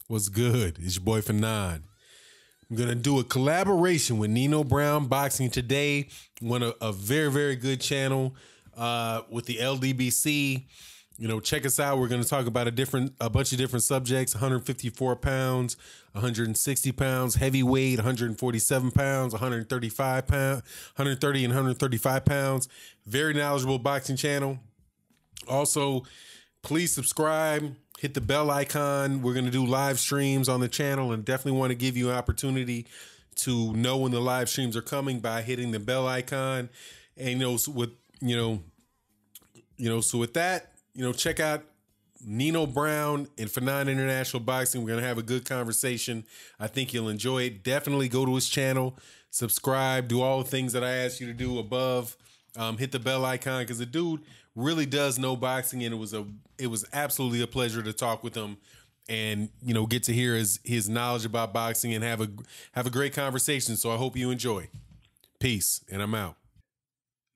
What's good? It's your boy Fanon. I'm going to do a collaboration with Nino Brown Boxing today. A very, very good channel with the LDBC. You know, check us out. We're going to talk about a bunch of different subjects: 154 pounds, 160 pounds, heavyweight, 147 pounds, 135 pounds, 130 and 135 pounds. Very knowledgeable boxing channel. Also, please subscribe, hit the bell icon. We're going to do live streams on the channel and definitely want to give you an opportunity to know when the live streams are coming by hitting the bell icon. And with that, check out Nino Brown and Fanon International Boxing. We're going to have a good conversation. I think you'll enjoy it. Definitely go to his channel, subscribe, do all the things that I asked you to do above. Hit the bell icon because the dude really does know boxing, and it was absolutely a pleasure to talk with him and get to hear his knowledge about boxing and have a great conversation. So I hope you enjoy. Peace, and I'm out.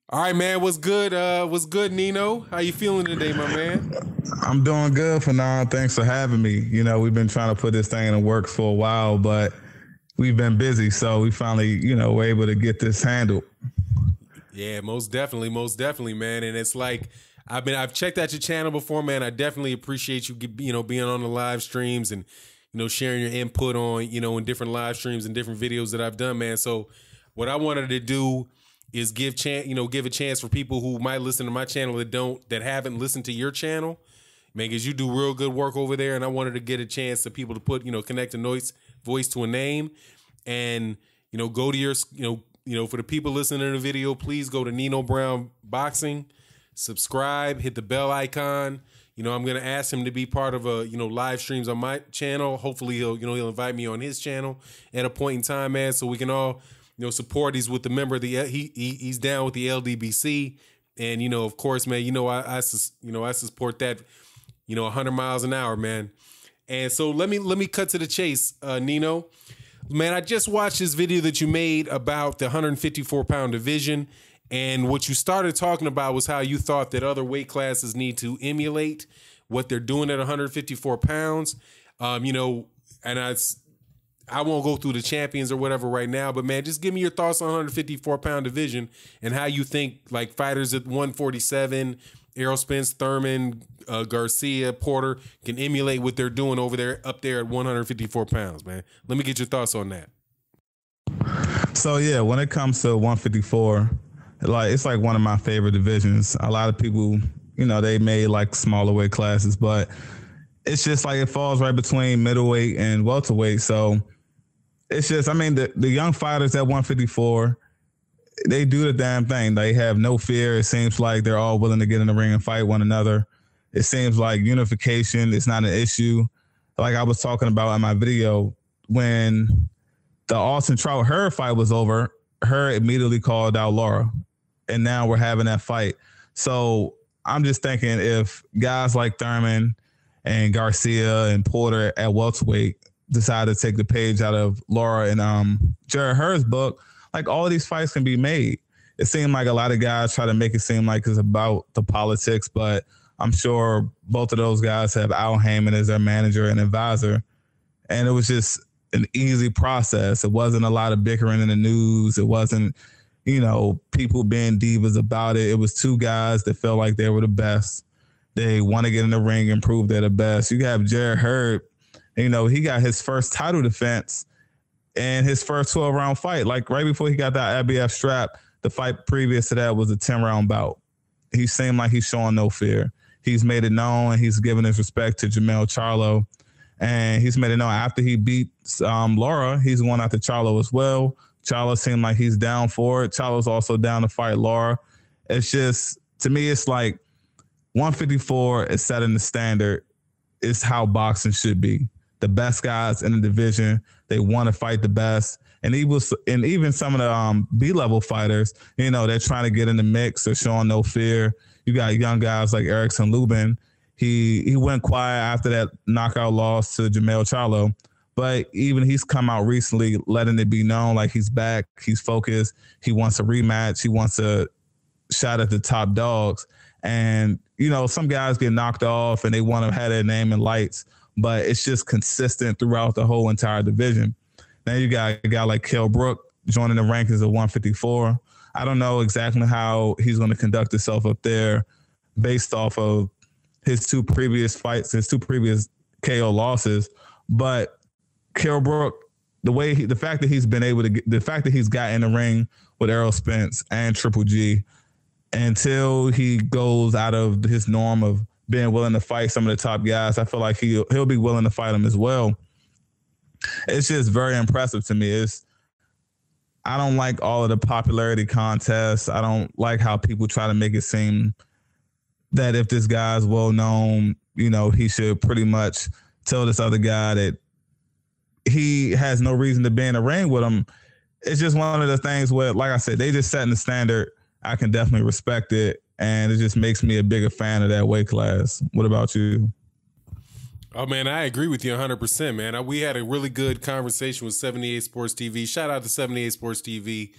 All right, man. What's good? What's good, Nino? How you feeling today, my man? I'm doing good, Fanon. Thanks for having me. We've been trying to put this thing in the works for a while, but we've been busy, so we finally, were able to get this handled. Yeah, most definitely, man. And it's like I've checked out your channel before, man. I definitely appreciate you, being on the live streams and sharing your input on in different live streams and different videos that I've done, man. So what I wanted to do is give a chance for people who might listen to my channel that haven't listened to your channel, man, because you do real good work over there, and I wanted to get a chance to people to put connect a voice to a name, and go to your for the people listening to the video, please go to Nino Brown Boxing, subscribe, hit the bell icon. I'm going to ask him to be part of live streams on my channel. Hopefully he'll invite me on his channel at a point in time, man, so we can all support. He's with the member of the he's down with the LDBC, and of course, man, I support that 100 miles an hour, man. And so let me cut to the chase, Nino. Man, I just watched this video that you made about the 154-pound division, and what you started talking about was how you thought that other weight classes need to emulate what they're doing at 154 pounds. And I won't go through the champions or whatever right now, but man, just give me your thoughts on 154-pound division and how you think like fighters at 147, Errol Spence, Thurman, Garcia, Porter can emulate what they're doing up there at 154 pounds, man. Let me get your thoughts on that. So yeah, when it comes to 154, it's like one of my favorite divisions. A lot of people, they made like smaller weight classes, but it's just like it falls right between middleweight and welterweight. So it's just, the young fighters at 154, they do the damn thing. They have no fear. It seems like they're all willing to get in the ring and fight one another. It seems like unification is not an issue. Like I was talking about in my video, when the Austin Trout Hurd fight was over, Hurd immediately called out Lara, and now we're having that fight. So I'm just thinking if guys like Thurman and Garcia and Porter at welterweight decide to take the page out of Lara and Jared Hurd's book, like all of these fights can be made. It seemed like a lot of guys try to make it seem like it's about the politics, but I'm sure both of those guys have Al Heyman as their manager and advisor. And it was just an easy process. It wasn't a lot of bickering in the news. It wasn't, people being divas about it. It was two guys that felt like they were the best. They want to get in the ring and prove they're the best. You have Jared Hurd, he got his first title defense in his first 12-round fight. Like right before he got that IBF strap, the fight previous to that was a 10-round bout. He seemed like he's showing no fear. He's made it known. He's given his respect to Charlo, and he's made it known after he beat Lara, he's going after Charlo as well. Charlo seemed like he's down for it. Charlo's also down to fight Lara. It's just, to me, it's like 154 is setting the standard. It's how boxing should be. The best guys in the division, they want to fight the best. And even some of the B-level fighters, they're trying to get in the mix. They're showing no fear. You got young guys like Erickson Lubin. He went quiet after that knockout loss to Charlo. But even he's come out recently letting it be known like he's back, he's focused, he wants a rematch, he wants a shot at the top dogs. And, some guys get knocked off and they want to have their name in lights but it's just consistent throughout the whole entire division. Then you got a guy like Kell Brook joining the rankings of 154. I don't know exactly how he's going to conduct himself up there based off of his two previous fights, his two previous KO losses. But Kell Brook, the fact that he's got in the ring with Errol Spence and Triple G, until he goes out of his norm of being willing to fight some of the top guys, I feel like he'll be willing to fight them as well. It's just very impressive to me. I don't like all of the popularity contests. I don't like how people try to make it seem that if this guy's well known, he should pretty much tell this other guy that he has no reason to be in the ring with him. It's just one of the things where, like I said, they just setting the standard. I can definitely respect it, and it just makes me a bigger fan of that weight class. What about you? Oh, man, I agree with you 100%, man. We had a really good conversation with 78 Sports TV. Shout out to 78 Sports TV.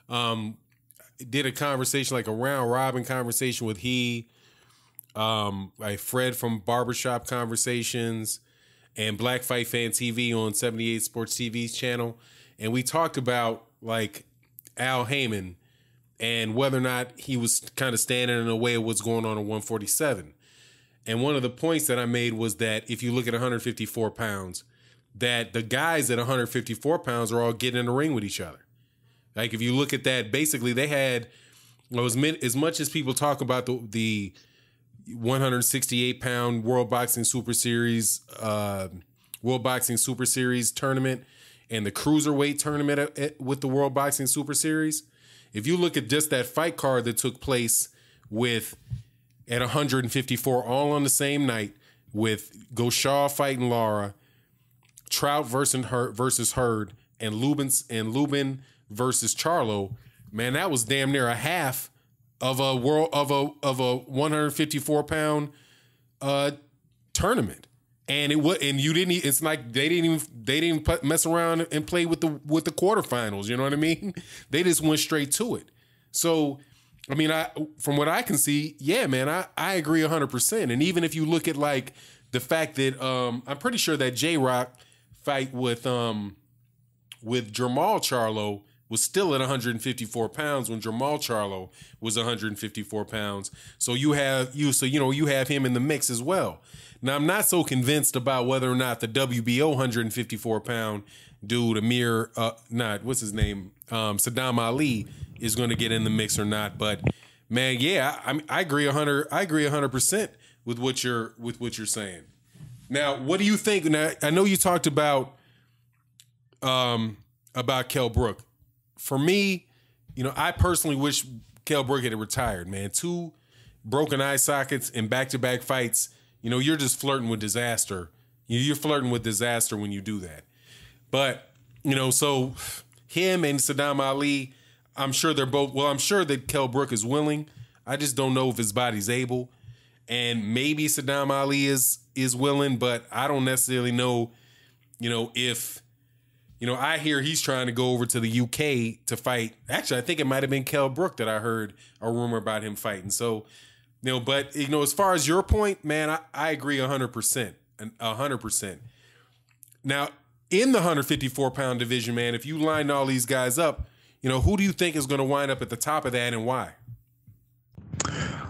Did a conversation, like a round-robin conversation with like Fred from Barbershop Conversations and Black Fight Fan TV on 78 Sports TV's channel. And we talked about, like, Al Heyman and whether or not he was kind of standing in the way of what's going on at 147. And one of the points that I made was that if you look at 154 pounds, that the guys at 154 pounds are all getting in the ring with each other. Like, if you look at that, basically they had, as much as people talk about the 168-pound World Boxing Super Series tournament and the Cruiserweight tournament with the World Boxing Super Series, if you look at just that fight card that took place at 154, all on the same night, with Goshaw fighting Lara, Trout versus Hurd, and Lubin versus Charlo, man, that was damn near a half of a 154-pound tournament. And it's like they didn't even mess around and play with the quarterfinals. You know what I mean? They just went straight to it. So, I mean, from what I can see, yeah, man, I agree 100%. And even if you look at, like, the fact that I'm pretty sure that J-Rock fight with Jermall Charlo was still at 154 pounds when Jermall Charlo was 154 pounds. So you have him in the mix as well. Now, I'm not so convinced about whether or not the WBO 154-pound dude, Saddam Ali, is going to get in the mix or not. But, man, yeah, I agree 100% with what you're saying. Now, what do you think? Now, I know you talked about Kell Brook. For me, I personally wish Kell Brook had retired, man. 2 broken eye sockets in back-to-back fights. You're just flirting with disaster. You're flirting with disaster when you do that. But, so him and Saddam Ali, I'm sure I'm sure that Kell Brook is willing. I just don't know if his body's able. And maybe Saddam Ali is willing, but I don't necessarily know, if, I hear he's trying to go over to the UK to fight. Actually, I think it might have been Kell Brook that I heard a rumor about him fighting. So, but, as far as your point, man, I agree 100%. 100%. Now, in the 154-pound division, man, if you line all these guys up, who do you think is going to wind up at the top of that and why?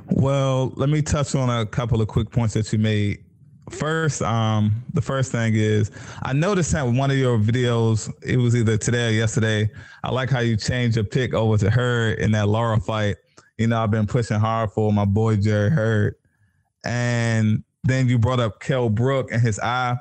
Well, let me touch on a couple of quick points that you made. First, the first thing is, I noticed that in one of your videos, it was either today or yesterday, I like how you changed your pick over to Hurd in that Lara fight. I've been pushing hard for my boy Jerry Hurd. And then you brought up Kell Brook and his eye.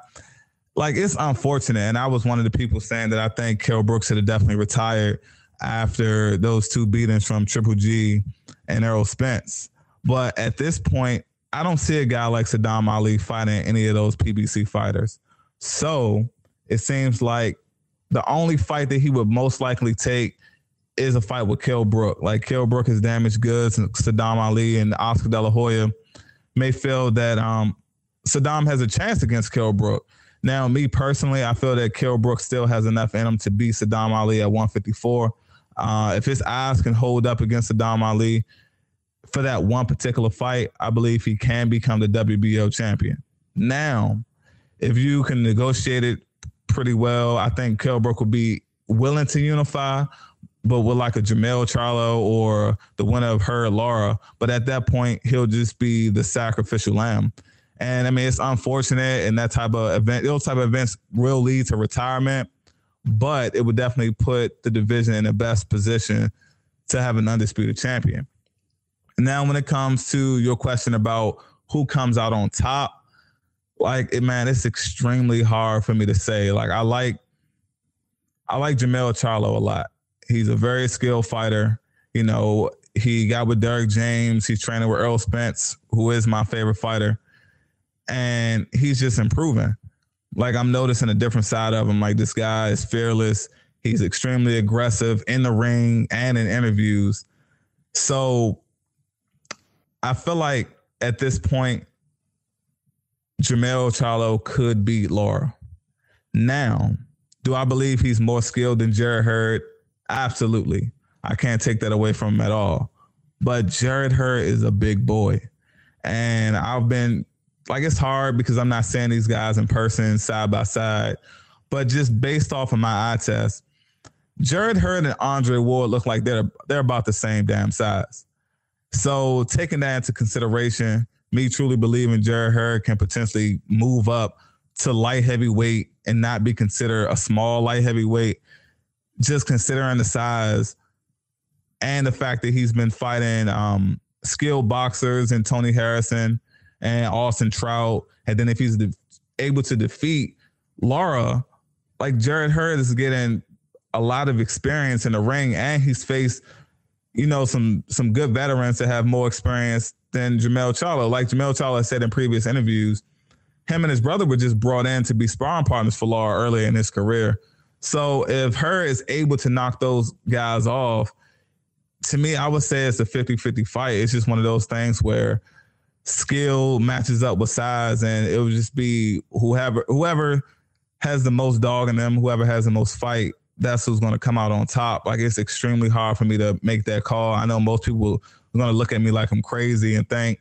Like, it's unfortunate. And I was one of the people saying that I think Kell Brook should have definitely retired after those 2 beatings from Triple G and Errol Spence. But at this point, I don't see a guy like Saddam Ali fighting any of those PBC fighters. So it seems like the only fight that he would most likely take is a fight with Kell Brook. Like, Kell Brook is damaged goods, and Saddam Ali and Oscar De La Hoya may feel that Saddam has a chance against Kell Brook. Now, me personally, I feel that Kell Brook still has enough in him to beat Saddam Ali at 154. If his eyes can hold up against Saddam Ali for that one particular fight, I believe he can become the WBO champion. Now, if you can negotiate it pretty well, I think Kell Brook would be willing to unify, but with like a Jamel Charlo or the winner of Hurd Lara. But at that point, he'll just be the sacrificial lamb. And I mean, it's unfortunate, and that type of event, those type of events will lead to retirement, but it would definitely put the division in the best position to have an undisputed champion. Now, when it comes to your question about who comes out on top, man, it's extremely hard for me to say. Like, I like Jamel Charlo a lot. He's a very skilled fighter. You know, he got with Derek James. He's training with Earl Spence, who is my favorite fighter. And he's just improving. Like, I'm noticing a different side of him. Like, this guy is fearless. He's extremely aggressive in the ring and in interviews. So I feel like at this point, Jamel Charlo could beat Lara. Now, do I believe he's more skilled than Jarrett Hurd? Absolutely. I can't take that away from him at all. But Jarrett Hurd is a big boy. And I've been, like, it's hard because I'm not seeing these guys in person side by side. But just based off of my eye test, Jarrett Hurd and Andre Ward look like they're about the same damn size. So taking that into consideration, me truly believing Jarrett Hurd can potentially move up to light heavyweight and not be considered a small light heavyweight, just considering the size and the fact that he's been fighting skilled boxers and Tony Harrison and Austin Trout. And then if he's able to defeat Lara, like, Jarrett Hurd is getting a lot of experience in the ring, and he's faced, you know, some good veterans that have more experience than Jamel Charlo. Like Jamel Charlo said in previous interviews, him and his brother were just brought in to be sparring partners for Lara early in his career. So if Hurd is able to knock those guys off, to me, I would say it's a 50-50 fight. It's just one of those things where skill matches up with size, and it would just be whoever has the most dog in them, whoever has the most fight, that's who's going to come out on top. Like, it's extremely hard for me to make that call. I know most people are going to look at me like I'm crazy and think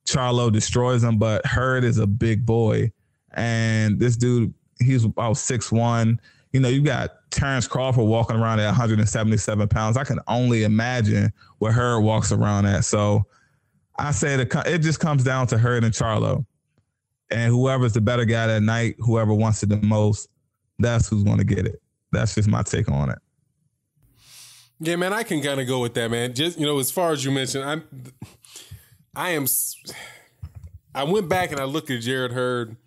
Charlo destroys him, but Hurd is a big boy. And this dude, he's about 6'1". You know, you got Terrence Crawford walking around at 177 pounds. I can only imagine where Hurd walks around at. So I say it just comes down to Hurd and Charlo. And whoever's the better guy that night, whoever wants it the most, that's who's going to get it. That's just my take on it. Yeah, man, I can kind of go with that, man. Just, you know, as far as you mentioned, I went back and I looked at Jarrett Hurd,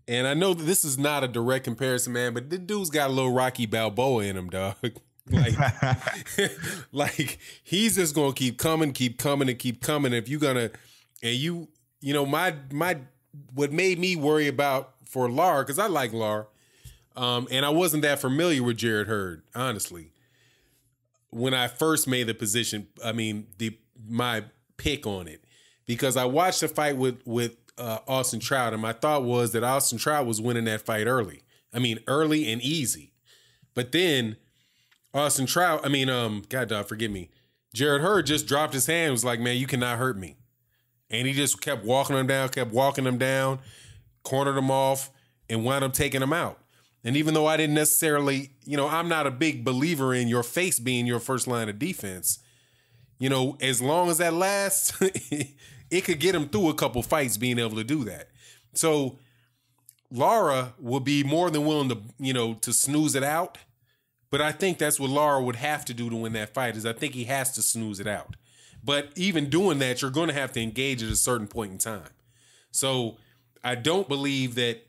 and I know that this is not a direct comparison, man, but the dude's got a little Rocky Balboa in him, dog. Like, like, he's just gonna keep coming and keep coming. If you're gonna, and you know, my what made me worry about for Lara, because I like Lara. And I wasn't that familiar with Jarrett Hurd, honestly. When I first made the position, my pick on it, because I watched the fight with Austin Trout, and my thought was that Austin Trout was winning that fight early. Early and easy. But then Austin Trout, God dog, forgive me. Jarrett Hurd just dropped his hand and was like, man, you cannot hurt me. And he just kept walking him down, cornered him off, and wound up taking him out. And even though I didn't necessarily, you know, I'm not a big believer in your face being your first line of defense, you know, as long as that lasts, it could get him through a couple fights being able to do that. So Lara would be more than willing to, you know, to snooze it out. But I think that's what Lara would have to do to win that fight, is I think he has to snooze it out. But even doing that, you're going to have to engage at a certain point in time. So I don't believe that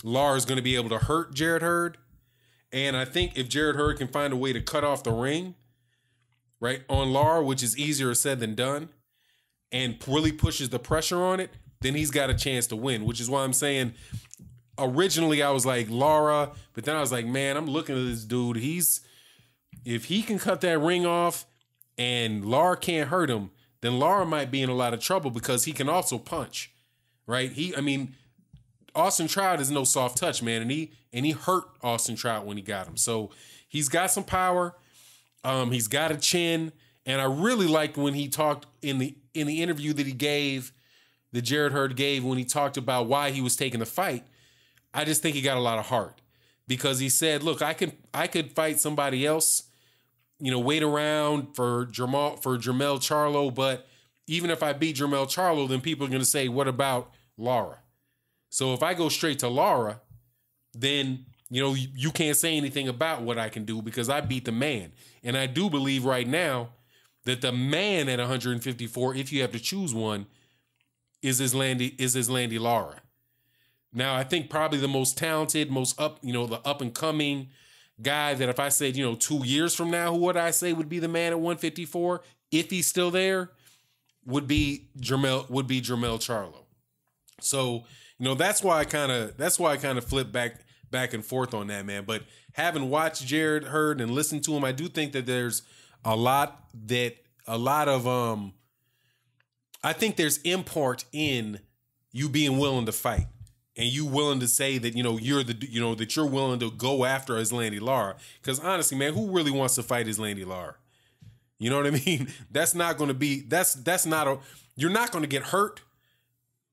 Lara's going to be able to hurt Jarrett Hurd. And I think if Jarrett Hurd can find a way to cut off the ring, right, on Lara, which is easier said than done, and really pushes the pressure on it, then he's got a chance to win, which is why I'm saying originally I was like Lara, but then I was like, man, I'm looking at this dude. If he can cut that ring off and Lara can't hurt him, then Lara might be in a lot of trouble because he can also punch, right? Austin Trout is no soft touch, man, and he hurt Austin Trout when he got him. So he's got some power. He's got a chin, and I really liked when he talked in the interview that Jarrett Hurd gave, when he talked about why he was taking the fight. I just think he got a lot of heart because he said, look, I could fight somebody else, wait around for Jermell Charlo, but even if I beat Jermell Charlo, then people are going to say, what about Lara? So if I go straight to Lara, then, you can't say anything about what I can do because I beat the man. And I do believe right now that the man at 154, if you have to choose one, is Islandy Lara. Now, I think probably the most talented, the up and coming guy that if I said, 2 years from now, who would I say would be the man at 154 if he's still there, would be Jermell Charlo. So, that's why I kind of flip back and forth on that, man. But having watched Jarrett Hurd and listened to him, I do think that there's I think there's import in you being willing to fight and you willing to say that, that you're willing to go after Islandy Lara. Because honestly, man, who really wants to fight Islandy Lara? You know what I mean? That's not going to be, you're not going to get hurt,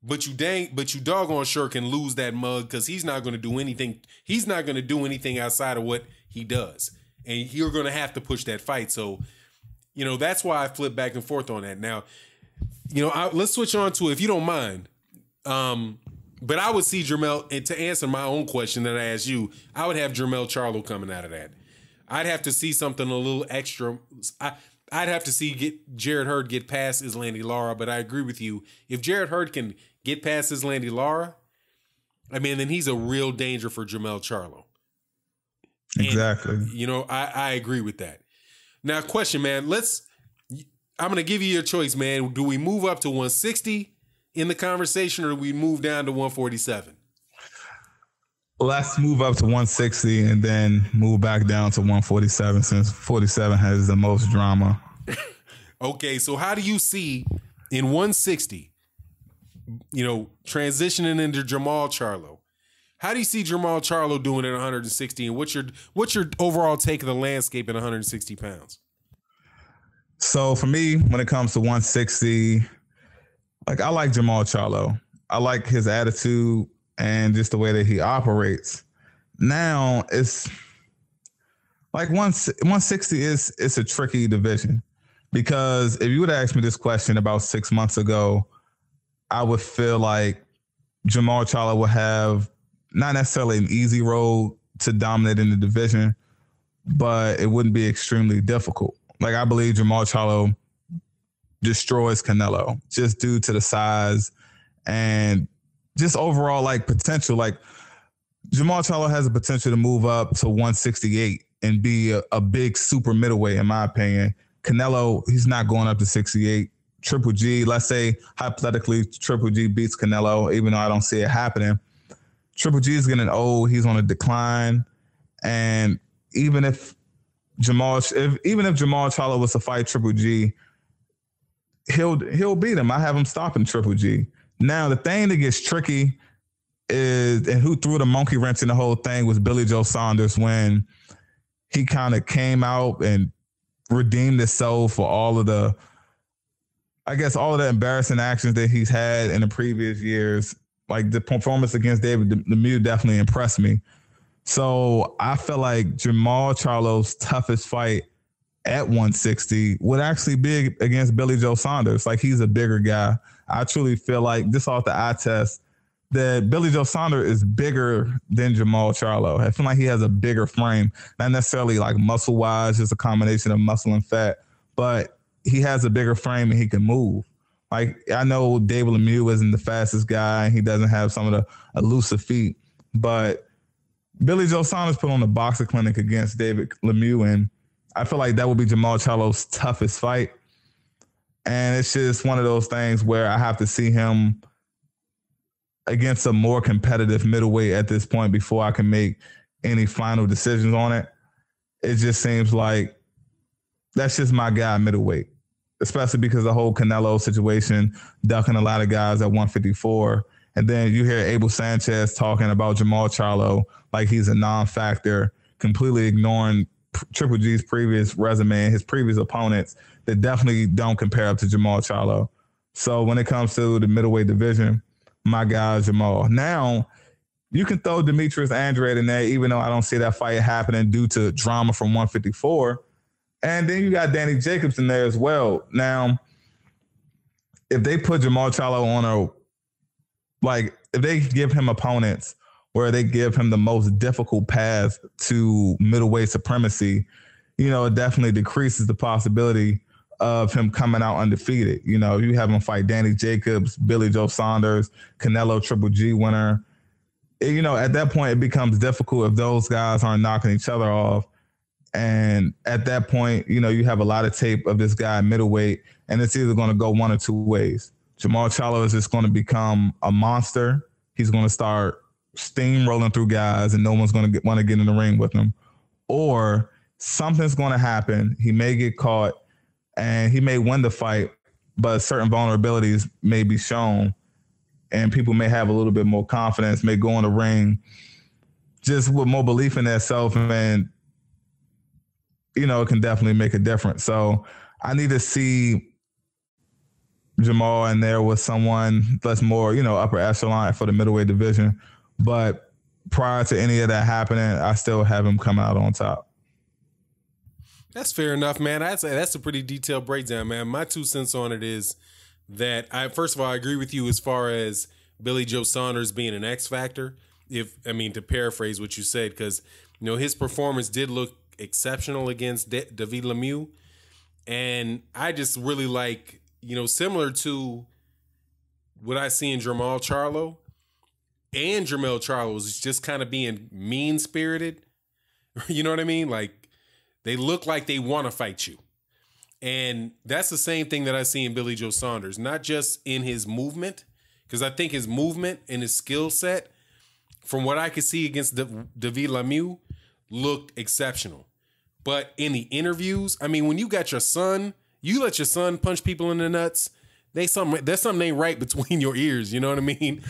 but you doggone sure can lose that mug because he's not going to do anything. He's not going to do anything outside of what he does. And you're going to have to push that fight. So, that's why I flip back and forth on that. Now, let's switch on to, if you don't mind. But I would see Jermell, and to answer my own question that I asked you, I would have Jermell Charlo coming out of that. I'd have to see something a little extra. I'd have to see Jarrett Hurd get past Islandy Lara, but I agree with you. If Jarrett Hurd can get past Islandy Lara, then he's a real danger for Jermell Charlo. Exactly. And, I agree with that. Now, question, man. I'm going to give you your choice, man. Do we move up to 160 in the conversation, or do we move down to 147? Let's move up to 160 and then move back down to 147 since 47 has the most drama. Okay, so how do you see in 160, transitioning into Jermell Charlo? How do you see Jermell Charlo doing at 160? And what's your overall take of the landscape at 160 pounds? So for me, when it comes to 160, I like Jermell Charlo. I like his attitude and just the way that he operates. Now it's like 160 it's a tricky division because if you would ask me this question about 6 months ago, I would feel like Jermell Charlo would have not necessarily an easy road to dominate in the division, but it wouldn't be extremely difficult. I believe Jermell Charlo destroys Canelo just due to the size and just overall potential. Jermell Charlo has the potential to move up to 168 and be a big super middleweight, in my opinion. Canelo, he's not going up to 68. Triple G, let's say hypothetically Triple G beats Canelo, even though I don't see it happening. Triple G is getting old. He's on a decline. And even if Jermell Charlo was to fight Triple G, he'll beat him. I have him stopping Triple G. Now, the thing that gets tricky is, and who threw the monkey wrench in the whole thing was Billy Joe Saunders when he kind of came out and redeemed himself for all of the embarrassing actions that he's had in the previous years. The performance against David Lemieux definitely impressed me. So I feel like Jermell Charlo's toughest fight at 160 would actually be against Billy Joe Saunders. He's a bigger guy. I truly feel like, just off the eye test, that Billy Joe Saunders is bigger than Jermell Charlo. I feel like he has a bigger frame, not necessarily muscle-wise, just a combination of muscle and fat, but he has a bigger frame and he can move. I know David Lemieux isn't the fastest guy. He doesn't have some of the elusive feet, but Billy Joe Saunders put on a boxing clinic against David Lemieux, and I feel like that would be Jermell Charlo's toughest fight. And it's just one of those things where I have to see him against a more competitive middleweight at this point before I can make any final decisions on it. It just seems like that's just my guy middleweight, especially because the whole Canelo situation, ducking a lot of guys at 154. And then you hear Abel Sanchez talking about Jermell Charlo like he's a non-factor, completely ignoring Triple G's previous resume and his previous opponents that definitely don't compare up to Jermell Charlo. So when it comes to the middleweight division, my guy is Jermell. Now, you can throw Demetrius Andrade in there, even though I don't see that fight happening due to drama from 154. And then you got Danny Jacobs in there as well. Now, if they put Jermall Charlo on if they give him opponents where they give him the most difficult path to middleweight supremacy, it definitely decreases the possibility of him coming out undefeated. You have him fight Danny Jacobs, Billy Joe Saunders, Canelo Triple G winner. At that point, it becomes difficult if those guys aren't knocking each other off. And at that point, you have a lot of tape of this guy middleweight, and it's either going to go one or two ways. Jermall Charlo is just going to become a monster. He's going to start steamrolling through guys, and no one's going to want to get in the ring with him. Or something's going to happen. He may get caught, and he may win the fight, but certain vulnerabilities may be shown, and people may have a little bit more confidence, may go in the ring just with more belief in themselves, and, it can definitely make a difference. So I need to see Jermall in there with someone that's more, upper echelon for the middleweight division. But prior to any of that happening, I still have him coming out on top. That's fair enough, man. I'd say that's a pretty detailed breakdown, man. My 2 cents on it is that first of all, I agree with you as far as Billy Joe Saunders being an X factor. To paraphrase what you said, because his performance did look exceptional against David Lemieux, and I just really like, similar to what I see in Jermall Charlo, and Jermall Charlo is just kind of being mean spirited. You know what I mean? Like, they look like they want to fight you. And that's the same thing that I see in Billy Joe Saunders, not just in his movement, because I think his movement and his skill set, from what I could see against David Lemieux, looked exceptional. But in the interviews, when you got your son, you let your son punch people in the nuts, there's something ain't right between your ears, you know what I mean?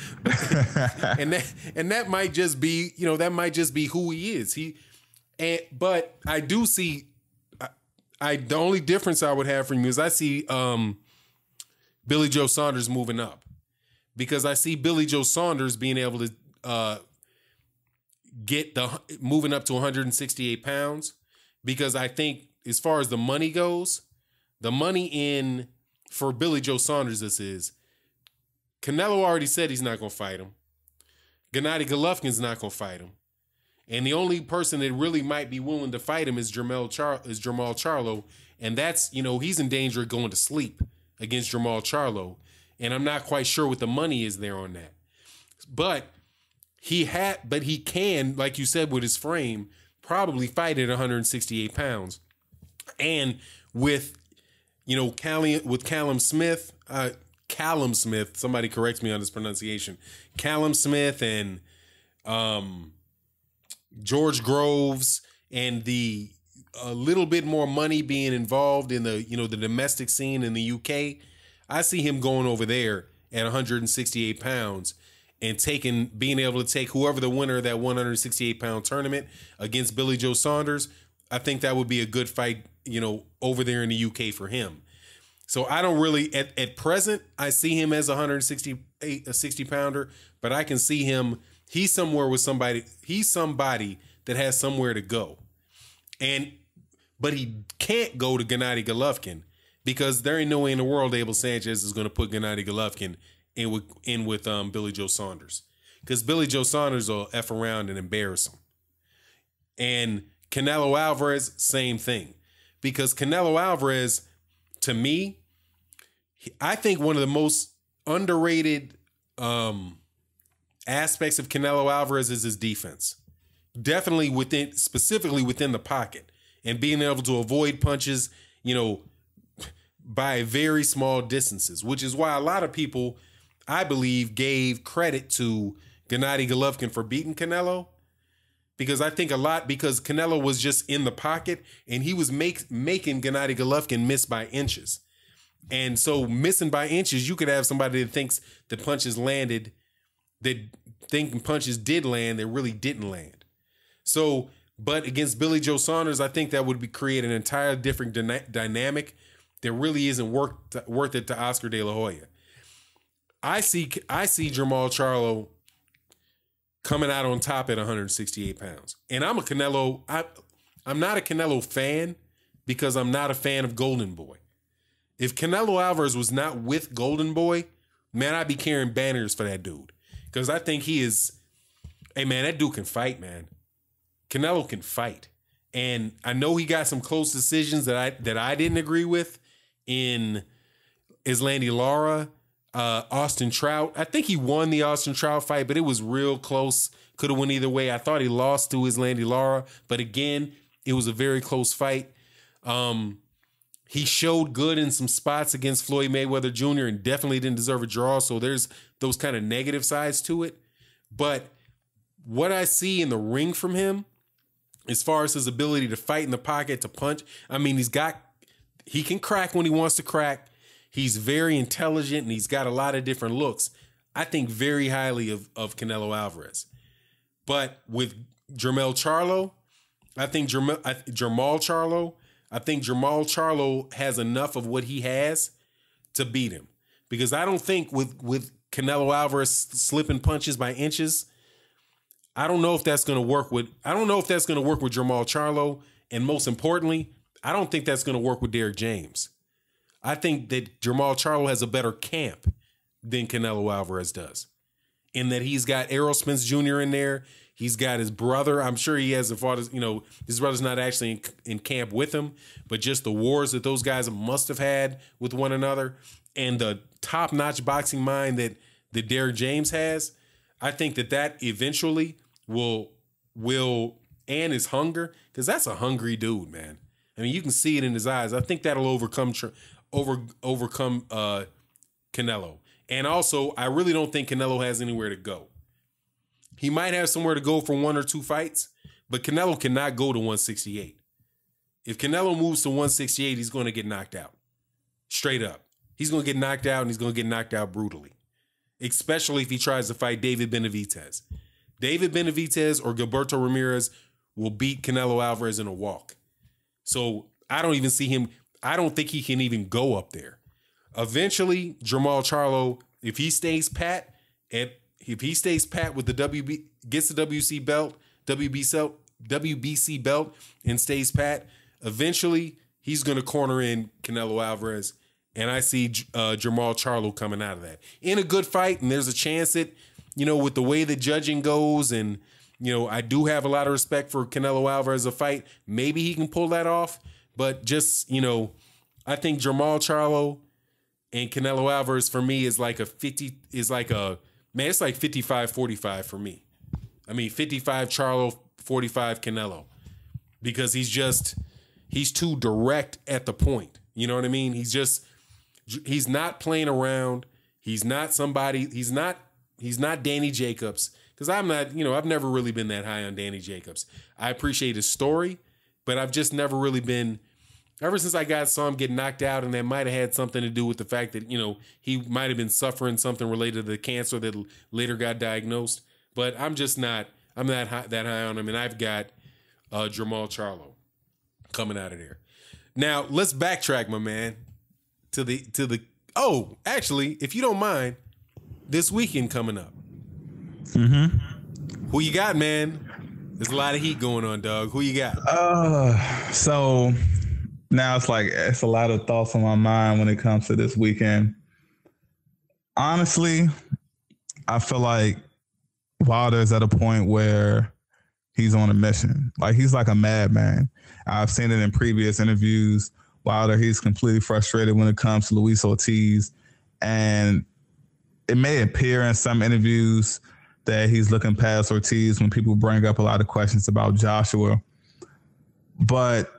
and that might just be, that might just be who he is. But I do see, the only difference I would have from you is I see Billy Joe Saunders moving up, because I see Billy Joe Saunders being able to moving up to 168 pounds, because I think as far as the money goes, the money for Billy Joe Saunders, this is, Canelo already said he's not going to fight him. Gennady Golovkin's not going to fight him. And the only person that really might be willing to fight him is Jermall Charlo. And that's, he's in danger of going to sleep against Jermall Charlo. And I'm not quite sure what the money is there on that. But he can, like you said, with his frame, probably fight at 168 pounds. And with, Callum Smith, somebody corrects me on this pronunciation, Callum Smith and George Groves, and the a little bit more money being involved in the, the domestic scene in the UK, I see him going over there at 168 pounds and being able to take whoever the winner of that 168 pound tournament against Billy Joe Saunders. I think that would be a good fight, over there in the UK for him. So I don't really, at present, I see him as a 60 pounder, but I can see him, he's somebody that has somewhere to go. But he can't go to Gennady Golovkin, because there ain't no way in the world Abel Sanchez is going to put Gennady Golovkin in with Billy Joe Saunders, because Billy Joe Saunders will F around and embarrass him. And Canelo Alvarez, same thing, because Canelo Alvarez, to me, I think one of the most underrated aspects of Canelo Alvarez is his defense. Definitely specifically within the pocket, and being able to avoid punches, by very small distances, which is why a lot of people, I believe, gave credit to Gennady Golovkin for beating Canelo, because I think because Canelo was just in the pocket and he was making Gennady Golovkin miss by inches. And so missing by inches, you could have somebody that thinks the punches landed, that thinking punches did land, that really didn't land. So, but against Billy Joe Saunders, I think that would create an entire different dynamic that really isn't worth it to Oscar De La Hoya. I see Jermall Charlo coming out on top at 168 pounds. And I'm a Canelo. I'm not a Canelo fan because I'm not a fan of Golden Boy. If Canelo Alvarez was not with Golden Boy, man, I'd be carrying banners for that dude. Because I think he is, hey, man, that dude can fight, man. Canelo can fight. And I know he got some close decisions that I didn't agree with in Islandi Lara, Austin Trout. I think he won the Austin Trout fight, but it was real close. Could have went either way. I thought he lost to Islandi Lara, but again, it was a very close fight. He showed good in some spots against Floyd Mayweather Jr. and definitely didn't deserve a draw. So there's those kind of negative sides to it. But what I see in the ring from him, as far as his ability to fight in the pocket, to punch, I mean, he can crack when he wants to crack. He's very intelligent and he's got a lot of different looks. I think very highly of Canelo Alvarez. But with Jermell Charlo, I think Jermall Charlo, I think Jermall Charlo has enough of what he has to beat him. Because I don't think with Canelo Alvarez slipping punches by inches, I don't know if that's going to work with Jermall Charlo. And most importantly, I don't think that's going to work with Derrick James. I think that Jermall Charlo has a better camp than Canelo Alvarez does. In that he's got Errol Spence Jr. in there. He's got his brother. I'm sure he has a father, his brother's not actually in camp with him, but just the wars that those guys must have had with one another and the top-notch boxing mind that Derrick James has. I think that eventually will and his hunger, because that's a hungry dude, man. I mean, you can see it in his eyes. I think that'll overcome Canelo. And also, I really don't think Canelo has anywhere to go. He might have somewhere to go for one or two fights, but Canelo cannot go to 168. If Canelo moves to 168, he's going to get knocked out. Straight up. He's going to get knocked out, and he's going to get knocked out brutally. Especially if he tries to fight David Benavidez. David Benavidez or Gilberto Ramirez will beat Canelo Alvarez in a walk. So I don't even see him. I don't think he can even go up there. Eventually, Jermall Charlo, if he stays pat with the gets the WBC belt and stays pat, eventually he's going to corner in Canelo Alvarez. And I see Jermall Charlo coming out of that in a good fight. And there's a chance that, with the way the judging goes, and, I do have a lot of respect for Canelo Alvarez a fight. Maybe he can pull that off. But just, I think Jermall Charlo and Canelo Alvarez for me is like it's like 55-45 for me. I mean, 55 Charlo, 45 Canelo. Because he's too direct at the point. You know what I mean? He's not playing around. He's not Danny Jacobs. Because I'm not, I've never really been that high on Danny Jacobs. I appreciate his story, but I've just never really been, ever since I saw him get knocked out, and that might have had something to do with the fact that, he might have been suffering something related to the cancer that later got diagnosed. But I'm not that high on him, and I've got Jermall Charlo coming out of there. Now, let's backtrack, my man, actually, if you don't mind, this weekend coming up. Mm-hmm. Who you got, man? There's a lot of heat going on, dog. Who you got? So now it's a lot of thoughts on my mind when it comes to this weekend. Honestly, I feel like Wilder's at a point where he's on a mission. Like, he's like a madman. I've seen it in previous interviews. Wilder, he's completely frustrated when it comes to Luis Ortiz. And it may appear in some interviews that he's looking past Ortiz when people bring up a lot of questions about Joshua. But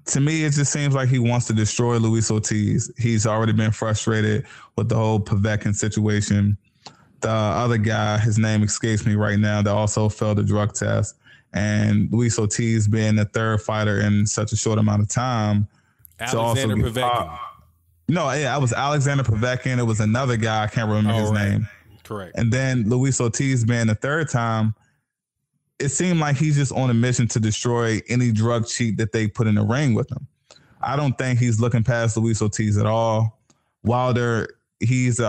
to me, it just seems like he wants to destroy Luis Ortiz. He's already been frustrated with the whole Povetkin situation. The other guy, his name escapes me right now, that also failed the drug test. And Luis Ortiz being the third fighter in such a short amount of time. Alexander Povetkin. No, yeah, it was Alexander Povetkin. It was another guy. I can't remember his name. Correct. And then Luis Ortiz being the third time, it seemed like he's just on a mission to destroy any drug cheat that they put in the ring with him. I don't think he's looking past Luis Ortiz at all. Wilder, he's, his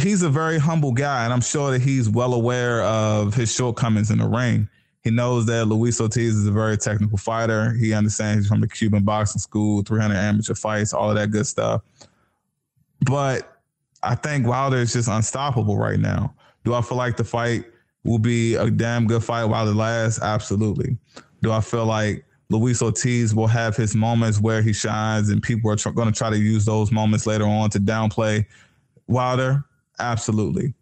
he's a very humble guy, and I'm sure that he's well aware of his shortcomings in the ring. He knows that Luis Ortiz is a very technical fighter. He understands he's from the Cuban boxing school, 300 amateur fights, all of that good stuff. But I think Wilder is just unstoppable right now. Do I feel like the fight will be a damn good fight while it lasts? Absolutely. Do I feel like Luis Ortiz will have his moments where he shines and people are going to try to use those moments later on to downplay Wilder? Absolutely.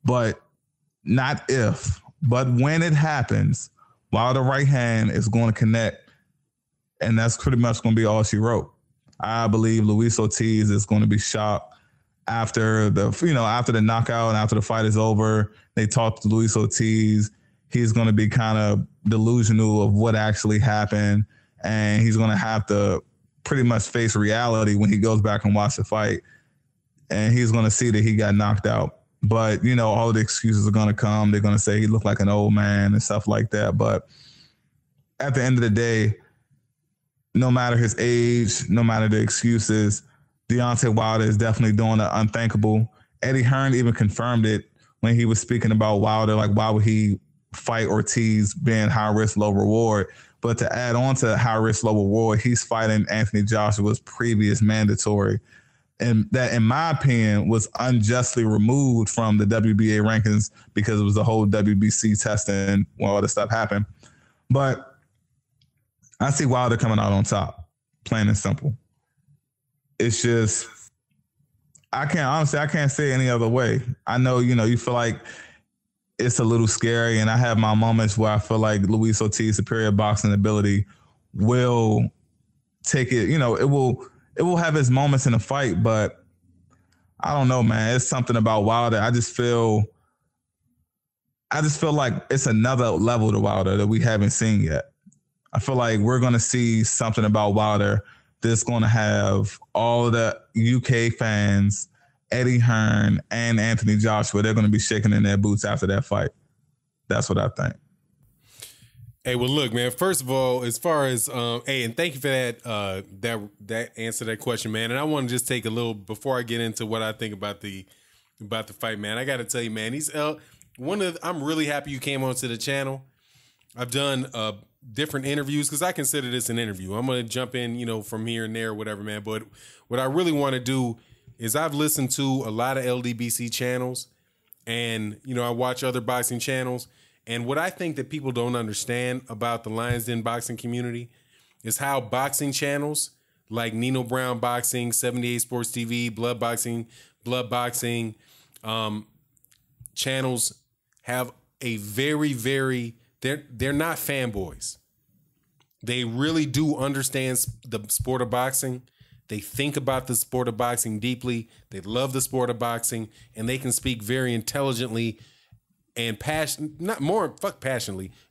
But not if. But when it happens, Wilder's right hand is going to connect, and that's pretty much going to be all she wrote. I believe Luis Ortiz is going to be shocked after the knockout and after the fight is over. They talk to Luis Ortiz. He's going to be kind of delusional of what actually happened, and he's going to have to pretty much face reality when he goes back and watch the fight, and he's going to see that he got knocked out. But, all the excuses are going to come. They're going to say he looked like an old man and stuff like that. But at the end of the day, no matter his age, no matter the excuses, Deontay Wilder is definitely doing the unthinkable. Eddie Hearn even confirmed it when he was speaking about Wilder, like why would he fight Ortiz being high risk, low reward? But to add on to high risk, low reward, he's fighting Anthony Joshua's previous mandatory. And that, in my opinion, was unjustly removed from the WBA rankings because it was the whole WBC testing when all this stuff happened. But I see Wilder coming out on top, plain and simple. It's just, I can't say any other way. I know, you feel like it's a little scary, and I have my moments where I feel like Luis Ortiz's superior boxing ability will take it, it will have its moments in a fight, but I don't know, man. It's something about Wilder. I just feel like it's another level to Wilder that we haven't seen yet. I feel like we're going to see something about Wilder that's going to have all the UK fans, Eddie Hearn, and Anthony Joshua, they're going to be shaking in their boots after that fight. That's what I think. Hey, well, look, man. First of all, as far as and thank you for that answer to that question, man. And I want to just take a little before I get into what I think about the fight, man. I got to tell you, man, I'm really happy you came onto the channel. I've done different interviews because I consider this an interview. I'm gonna jump in, from here and there, or whatever, man. But what I really want to do is I've listened to a lot of LDBC channels, and I watch other boxing channels. And what I think that people don't understand about the Lions Den boxing community is how boxing channels like Nino Brown Boxing, 78 Sports TV, Blood Boxing, channels have a very, very, they're not fanboys. They really do understand the sport of boxing. They think about the sport of boxing deeply. They love the sport of boxing, and they can speak very intelligently and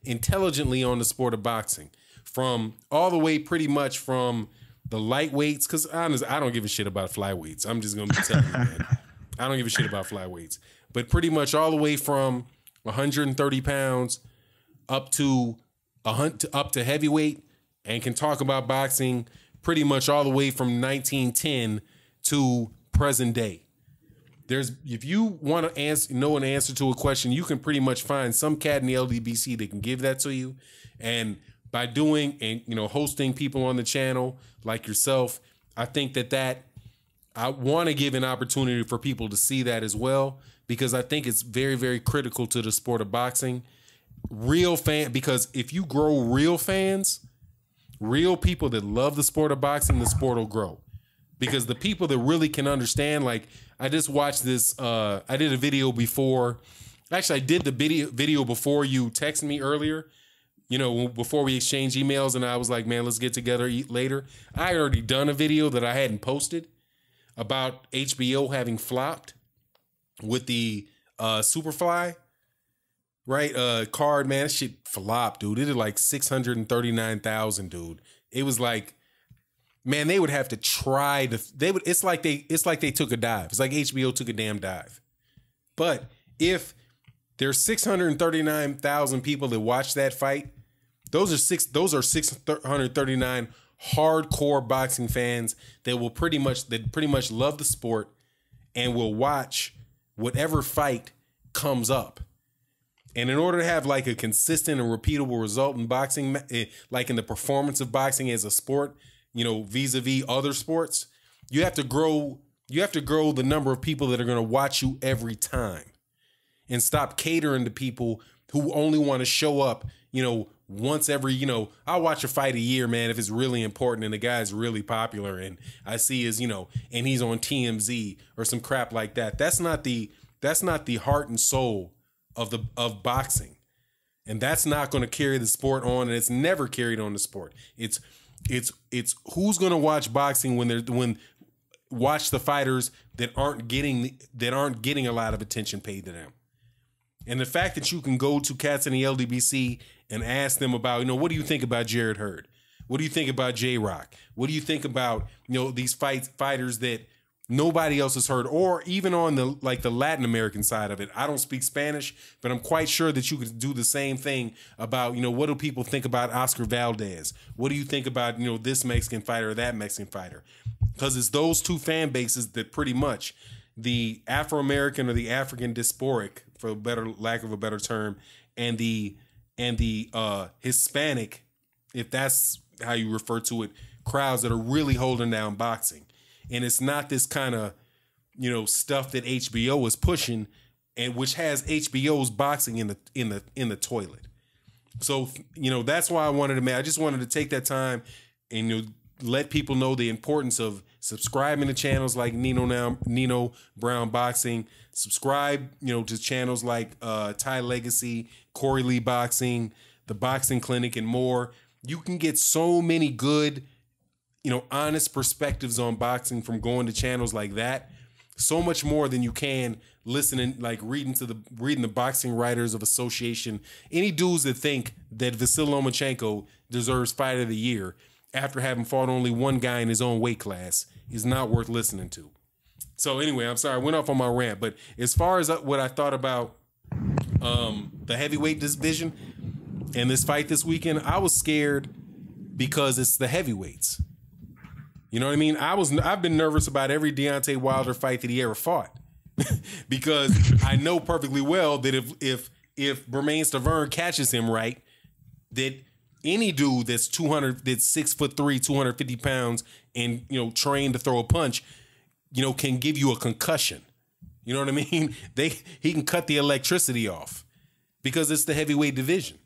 intelligently on the sport of boxing, from all the way pretty much from the lightweights. Because honestly, I don't give a shit about flyweights. I'm just gonna be telling you, man. I don't give a shit about flyweights, but pretty much all the way from 130 pounds up to heavyweight, and can talk about boxing pretty much all the way from 1910 to present day. If you want to know an answer to a question, you can pretty much find some cat in the LDBC that can give that to you. And by doing and hosting people on the channel like yourself, I think that I want to give an opportunity for people to see that as well, because I think it's very, very critical to the sport of boxing. Because if you grow real fans, real people that love the sport of boxing, the sport will grow. Because the people that really can understand, like I just watched this, I did a video before. Actually, I did the video before you texted me earlier, before we exchanged emails, and I was like, man, let's get together later. I had already done a video that I hadn't posted about HBO having flopped with the Superfly, right? Card, man, that shit flopped, dude. It did like 639,000, dude. It was like, man, they would have to try it's like they took a dive. It's like HBO took a damn dive. But if there's 639,000 people that watch that fight, those are 639 hardcore boxing fans that pretty much love the sport and will watch whatever fight comes up. And in order to have like a consistent and repeatable result in boxing, like in the performance of boxing as a sport, you know, vis-a-vis other sports, you have to grow the number of people that are going to watch you every time, and stop catering to people who only want to show up, you know, once every, you know, I'll watch a fight a year, man, if it's really important and the guy's really popular and I see his, you know, and he's on TMZ or some crap like that. That's not the heart and soul of boxing. And that's not going to carry the sport on, and it's never carried on the sport. It's who's going to watch boxing when watch the fighters that aren't getting a lot of attention paid to them. And the fact that you can go to cats in the LDBC and ask them about, you know, what do you think about Jared Hurd? What do you think about J-Rock? What do you think about, you know, these fighters that nobody else has heard, or even on the Latin American side of it? I don't speak Spanish, but I'm quite sure that you could do the same thing about, you know, what do people think about Oscar Valdez? What do you think about, you know, this Mexican fighter or that Mexican fighter? Because it's those two fan bases that pretty much the Afro-American or the African diasporic, for lack of a better term, and the Hispanic, if that's how you refer to it, crowds that are really holding down boxing. And it's not this kind of, you know, stuff that HBO is pushing, and which has HBO's boxing in the toilet. So, you know, that's why I just wanted to take that time and, you know, let people know the importance of subscribing to channels like Nino Brown Boxing. Subscribe, you know, to channels like Thai Legacy, Corey Lee Boxing, the Boxing Clinic, and more. You can get so many good, you know, honest perspectives on boxing from going to channels like that. So much more than you can listening, like reading the Boxing Writers of Association. Any dudes that think that Vasyl Lomachenko deserves Fight of the Year after having fought only one guy in his own weight class is not worth listening to. So anyway, I'm sorry, I went off on my rant. But as far as what I thought about the heavyweight division and this fight this weekend, I was scared because it's the heavyweights. You know what I mean? I've been nervous about every Deontay Wilder fight that he ever fought because I know perfectly well that if Bermane Stiverne catches him right, that any dude that's 6'3", 250 pounds, and, you know, trained to throw a punch, you know, can give you a concussion. You know what I mean? He can cut the electricity off because it's the heavyweight division.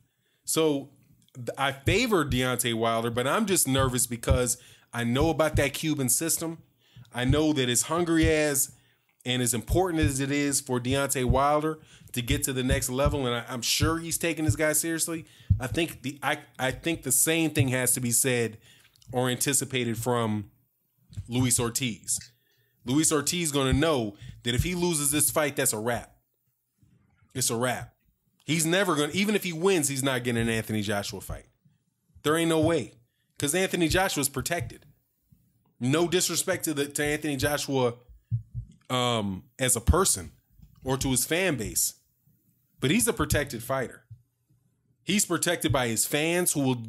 So I favor Deontay Wilder, but I'm just nervous because I know about that Cuban system. I know that as hungry as and as important as it is for Deontay Wilder to get to the next level, and I'm sure he's taking this guy seriously, I think the same thing has to be said or anticipated from Luis Ortiz. Luis Ortiz is going to know that if he loses this fight, that's a wrap. It's a wrap. He's never going to, even if he wins, he's not getting an Anthony Joshua fight. There ain't no way. Because Anthony Joshua's protected. No disrespect to Anthony Joshua as a person or to his fan base, but he's a protected fighter. He's protected by his fans, who will,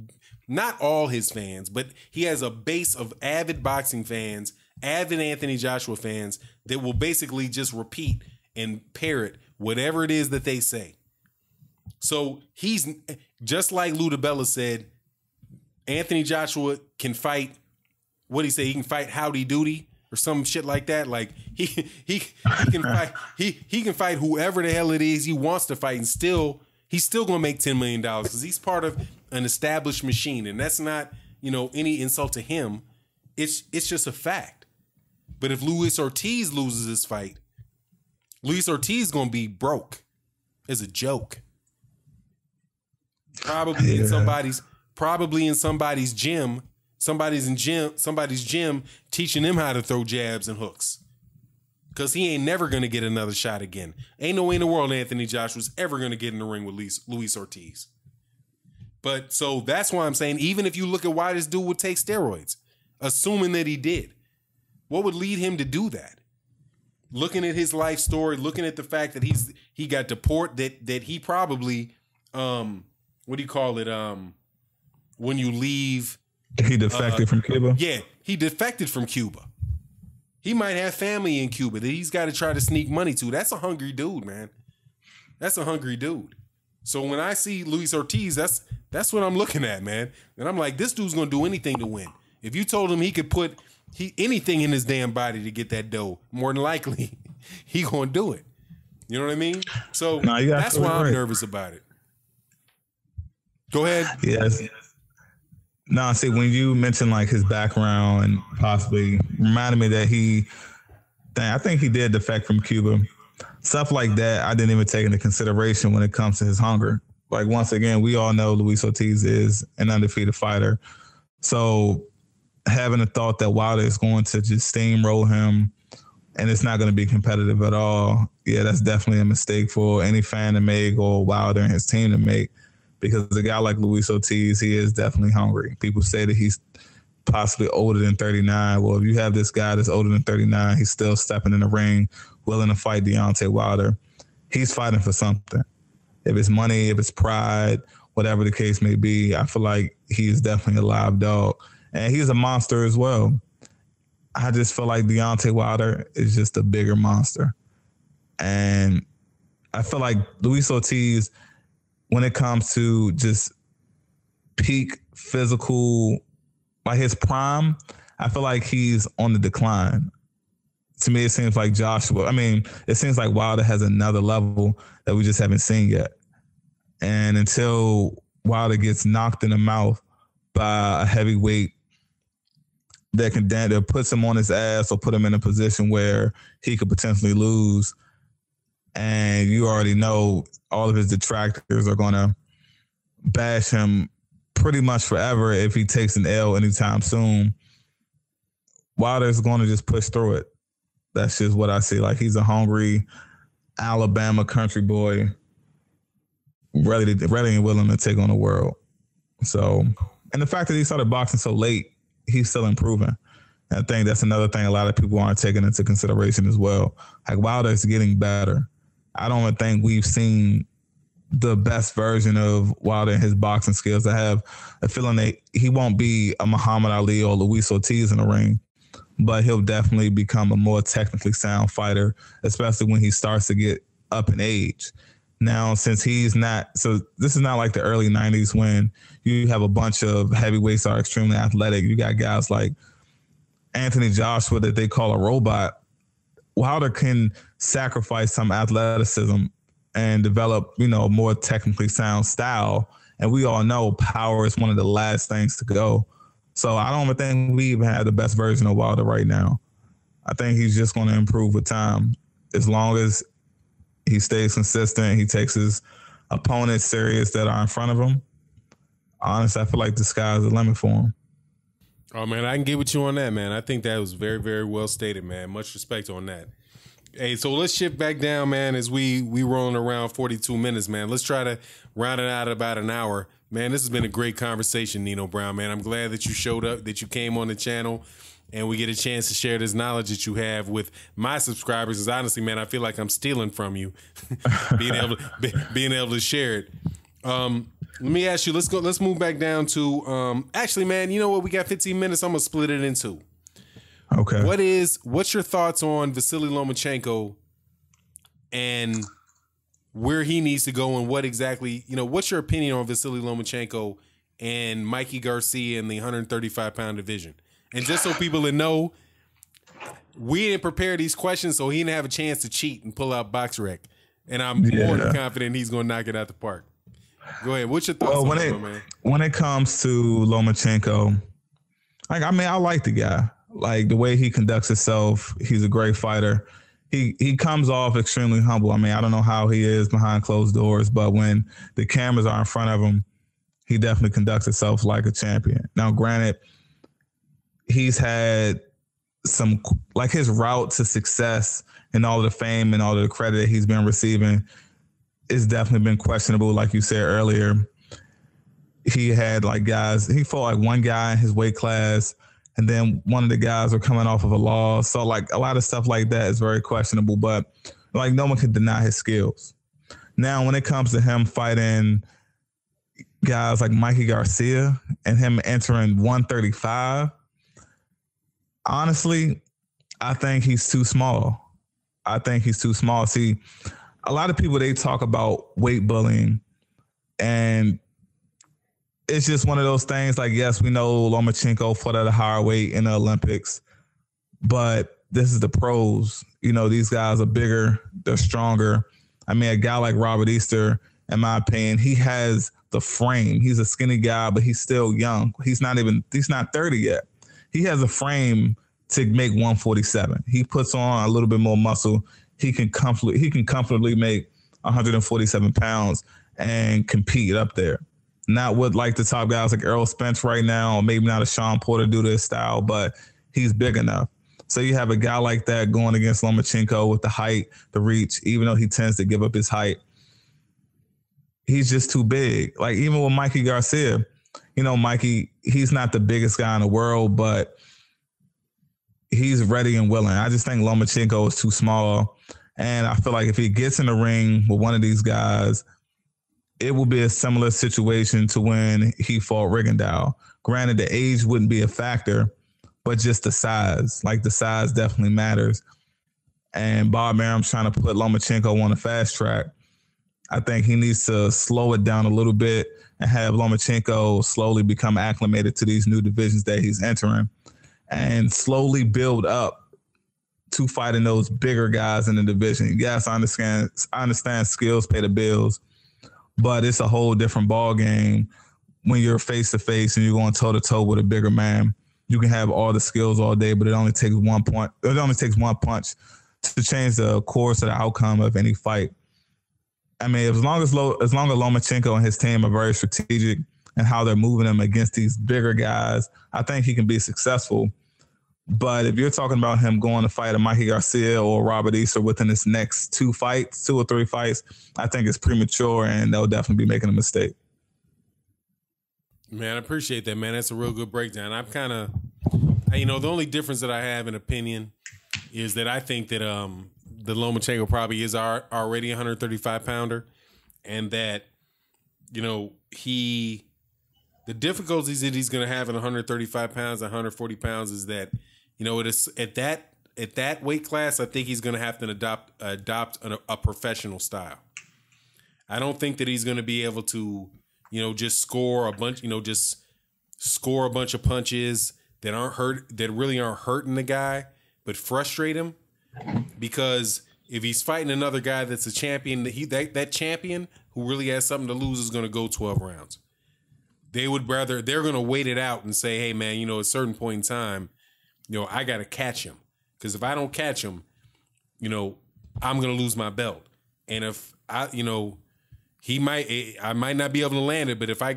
not all his fans, but he has a base of avid boxing fans, avid Anthony Joshua fans that will basically just repeat and parrot whatever it is that they say. So he's just like Ludabella said, Anthony Joshua can fight, what did he say? He can fight Howdy Doody or some shit like that. Like he can fight he can fight whoever the hell it is he wants to fight, and he's still gonna make $10 million because he's part of an established machine. And that's not, you know, any insult to him. It's just a fact. But if Luis Ortiz loses this fight, Luis Ortiz is gonna be broke as a joke. Probably in somebody's gym, somebody's gym teaching him how to throw jabs and hooks. Because he ain't never going to get another shot again. Ain't no way in the world Anthony Joshua's ever going to get in the ring with Luis Ortiz. But so that's why I'm saying, even if you look at why this dude would take steroids, assuming that he did, what would lead him to do that? Looking at his life story, looking at the fact that he got deported, that he probably, what do you call it? When you leave. He defected from Cuba? Yeah, he defected from Cuba. He might have family in Cuba that he's got to try to sneak money to. That's a hungry dude, man. That's a hungry dude. So when I see Luis Ortiz, that's what I'm looking at, man. And I'm like, this dude's gonna do anything to win. If you told him he could put anything in his damn body to get that dough, more than likely he gonna do it. You know what I mean? So that's why I'm nervous about it. Go ahead. Yes. No, see, when you mentioned like his background and possibly reminded me that I think he did defect from Cuba. Stuff like that, I didn't even take into consideration when it comes to his hunger. Like, once again, we all know Luis Ortiz is an undefeated fighter. So having the thought that Wilder is going to just steamroll him and it's not going to be competitive at all, yeah, that's definitely a mistake for any fan to make or Wilder and his team to make. Because a guy like Luis Ortiz, he is definitely hungry. People say that he's possibly older than 39. Well, if you have this guy that's older than 39, he's still stepping in the ring, willing to fight Deontay Wilder. He's fighting for something. If it's money, if it's pride, whatever the case may be, I feel like he's definitely a live dog. And he's a monster as well. I just feel like Deontay Wilder is just a bigger monster. And I feel like Luis Ortiz, when it comes to just peak physical, like his prime, I feel like he's on the decline. To me, it seems like it seems like Wilder has another level that we just haven't seen yet. And until Wilder gets knocked in the mouth by a heavyweight that puts him on his ass or put him in a position where he could potentially lose, and you already know all of his detractors are going to bash him pretty much forever if he takes an L anytime soon, Wilder's going to just push through it. That's just what I see. Like, he's a hungry Alabama country boy, ready and willing to take on the world. So, and the fact that he started boxing so late, he's still improving. And I think that's another thing a lot of people aren't taking into consideration as well. Like, Wilder's getting better. I don't even think we've seen the best version of Wilder and his boxing skills. I have a feeling that he won't be a Muhammad Ali or Luis Ortiz in the ring, but he'll definitely become a more technically sound fighter, especially when he starts to get up in age. Now, since this is not like the early 90s when you have a bunch of heavyweights that are extremely athletic. You got guys like Anthony Joshua that they call a robot. Wilder can sacrifice some athleticism and develop, a more technically sound style. And we all know power is one of the last things to go. So I don't even think we even have the best version of Wilder right now. I think he's just going to improve with time. As long as he stays consistent, he takes his opponents serious that are in front of him. Honestly, I feel like the sky's the limit for him. Oh, man, I can get with you on that, man. I think that was very, very well stated, man. Much respect on that. Hey, so let's shift back down, man, as we rolling around 42 minutes, man. Let's try to round it out about an hour. Man, this has been a great conversation, Nino Brown, man. I'm glad that you showed up, that you came on the channel, and we get a chance to share this knowledge that you have with my subscribers. Because honestly, man, I feel like I'm stealing from you, being able to share it. Let me ask you, let's move back down to, actually, man, you know what? We got 15 minutes. I'm going to split it in two. Okay. What's your thoughts on Vasily Lomachenko and where he needs to go and what exactly, what's your opinion on Vasily Lomachenko and Mikey Garcia in the 135-pound division? And just so people know, we didn't prepare these questions, so he didn't have a chance to cheat and pull out BoxRec. And I'm more than confident he's going to knock it out the park. Go ahead. What's your thoughts on that, man? When it comes to Lomachenko, I like the guy. Like, the way he conducts himself, he's a great fighter. He comes off extremely humble. I don't know how he is behind closed doors, but when the cameras are in front of him, he definitely conducts himself like a champion. Now, granted, he's had some, like, his route to success and all of the fame and all of the credit that he's been receiving it's definitely been questionable. Like you said earlier, he had he fought like one guy in his weight class, and then one of the guys were coming off of a loss. So like a lot of stuff like that is very questionable, but like no one can deny his skills. Now, when it comes to him fighting guys like Mikey Garcia and him entering 135, honestly, I think he's too small. I think he's too small. See, a lot of people, they talk about weight bullying, and it's just one of those things. Like, yes, we know Lomachenko fought at a higher weight in the Olympics, but this is the pros. You know, these guys are bigger, they're stronger. I mean, a guy like Robert Easter, in my opinion, he has the frame. He's a skinny guy, but he's still young. He's not 30 yet. He has a frame to make 147. He puts on a little bit more muscle. He can comfortably make 147 pounds and compete up there. Not with like the top guys like Errol Spence right now, or maybe not a Sean Porter due to his style, but he's big enough. So you have a guy like that going against Lomachenko with the height, the reach, even though he tends to give up his height. He's just too big. Like even with Mikey Garcia, you know, Mikey, he's not the biggest guy in the world, but he's ready and willing. I just think Lomachenko is too small. And I feel like if he gets in the ring with one of these guys, it will be a similar situation to when he fought Rigondeaux. Granted, the age wouldn't be a factor, but just the size. Like the size definitely matters. And Bob Arum's trying to put Lomachenko on a fast track. I think he needs to slow it down a little bit and have Lomachenko slowly become acclimated to these new divisions that he's entering and slowly build up to fighting those bigger guys in the division. Yes, I understand skills pay the bills, but it's a whole different ball game when you're face to face and you're going toe to toe with a bigger man. You can have all the skills all day, but it only takes one punch to change the course or the outcome of any fight. I mean, as long as Lomachenko and his team are very strategic in how they're moving him against these bigger guys, I think he can be successful. But if you're talking about him going to fight a Mikey Garcia or Robert Easter within his next 2 or 3 fights, I think it's premature and they'll definitely be making a mistake. Man, I appreciate that, man. That's a real good breakdown. I'm kind of, the only difference that I have in opinion is that I think that the Lomachenko probably is already a 135-pounder, and that, the difficulties that he's going to have at 135 pounds, 140 pounds is that, it is at that weight class, I think he's going to have to adopt a professional style. I don't think that he's going to be able to, just score a bunch of punches that really aren't hurting the guy, but frustrate him. Because if he's fighting another guy that's a champion, that champion who really has something to lose is going to go 12 rounds. They're going to wait it out and say, hey, man, at a certain point in time, I got to catch him. Because if I don't catch him, I'm going to lose my belt. And if I might not be able to land it, but if I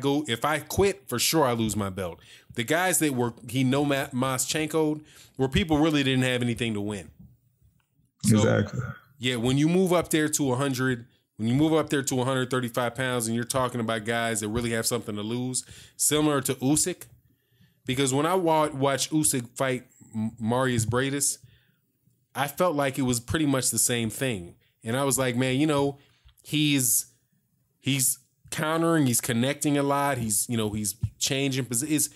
quit, for sure I lose my belt. The guys that Moschenko'd were people really didn't have anything to win. So, exactly. Yeah, when you move up there to 135 pounds and you're talking about guys that really have something to lose, similar to Usyk, because when I watched Usyk fight Marius Briedis, I felt like it was pretty much the same thing. And I was like, man, he's countering, he's connecting a lot, he's changing positions.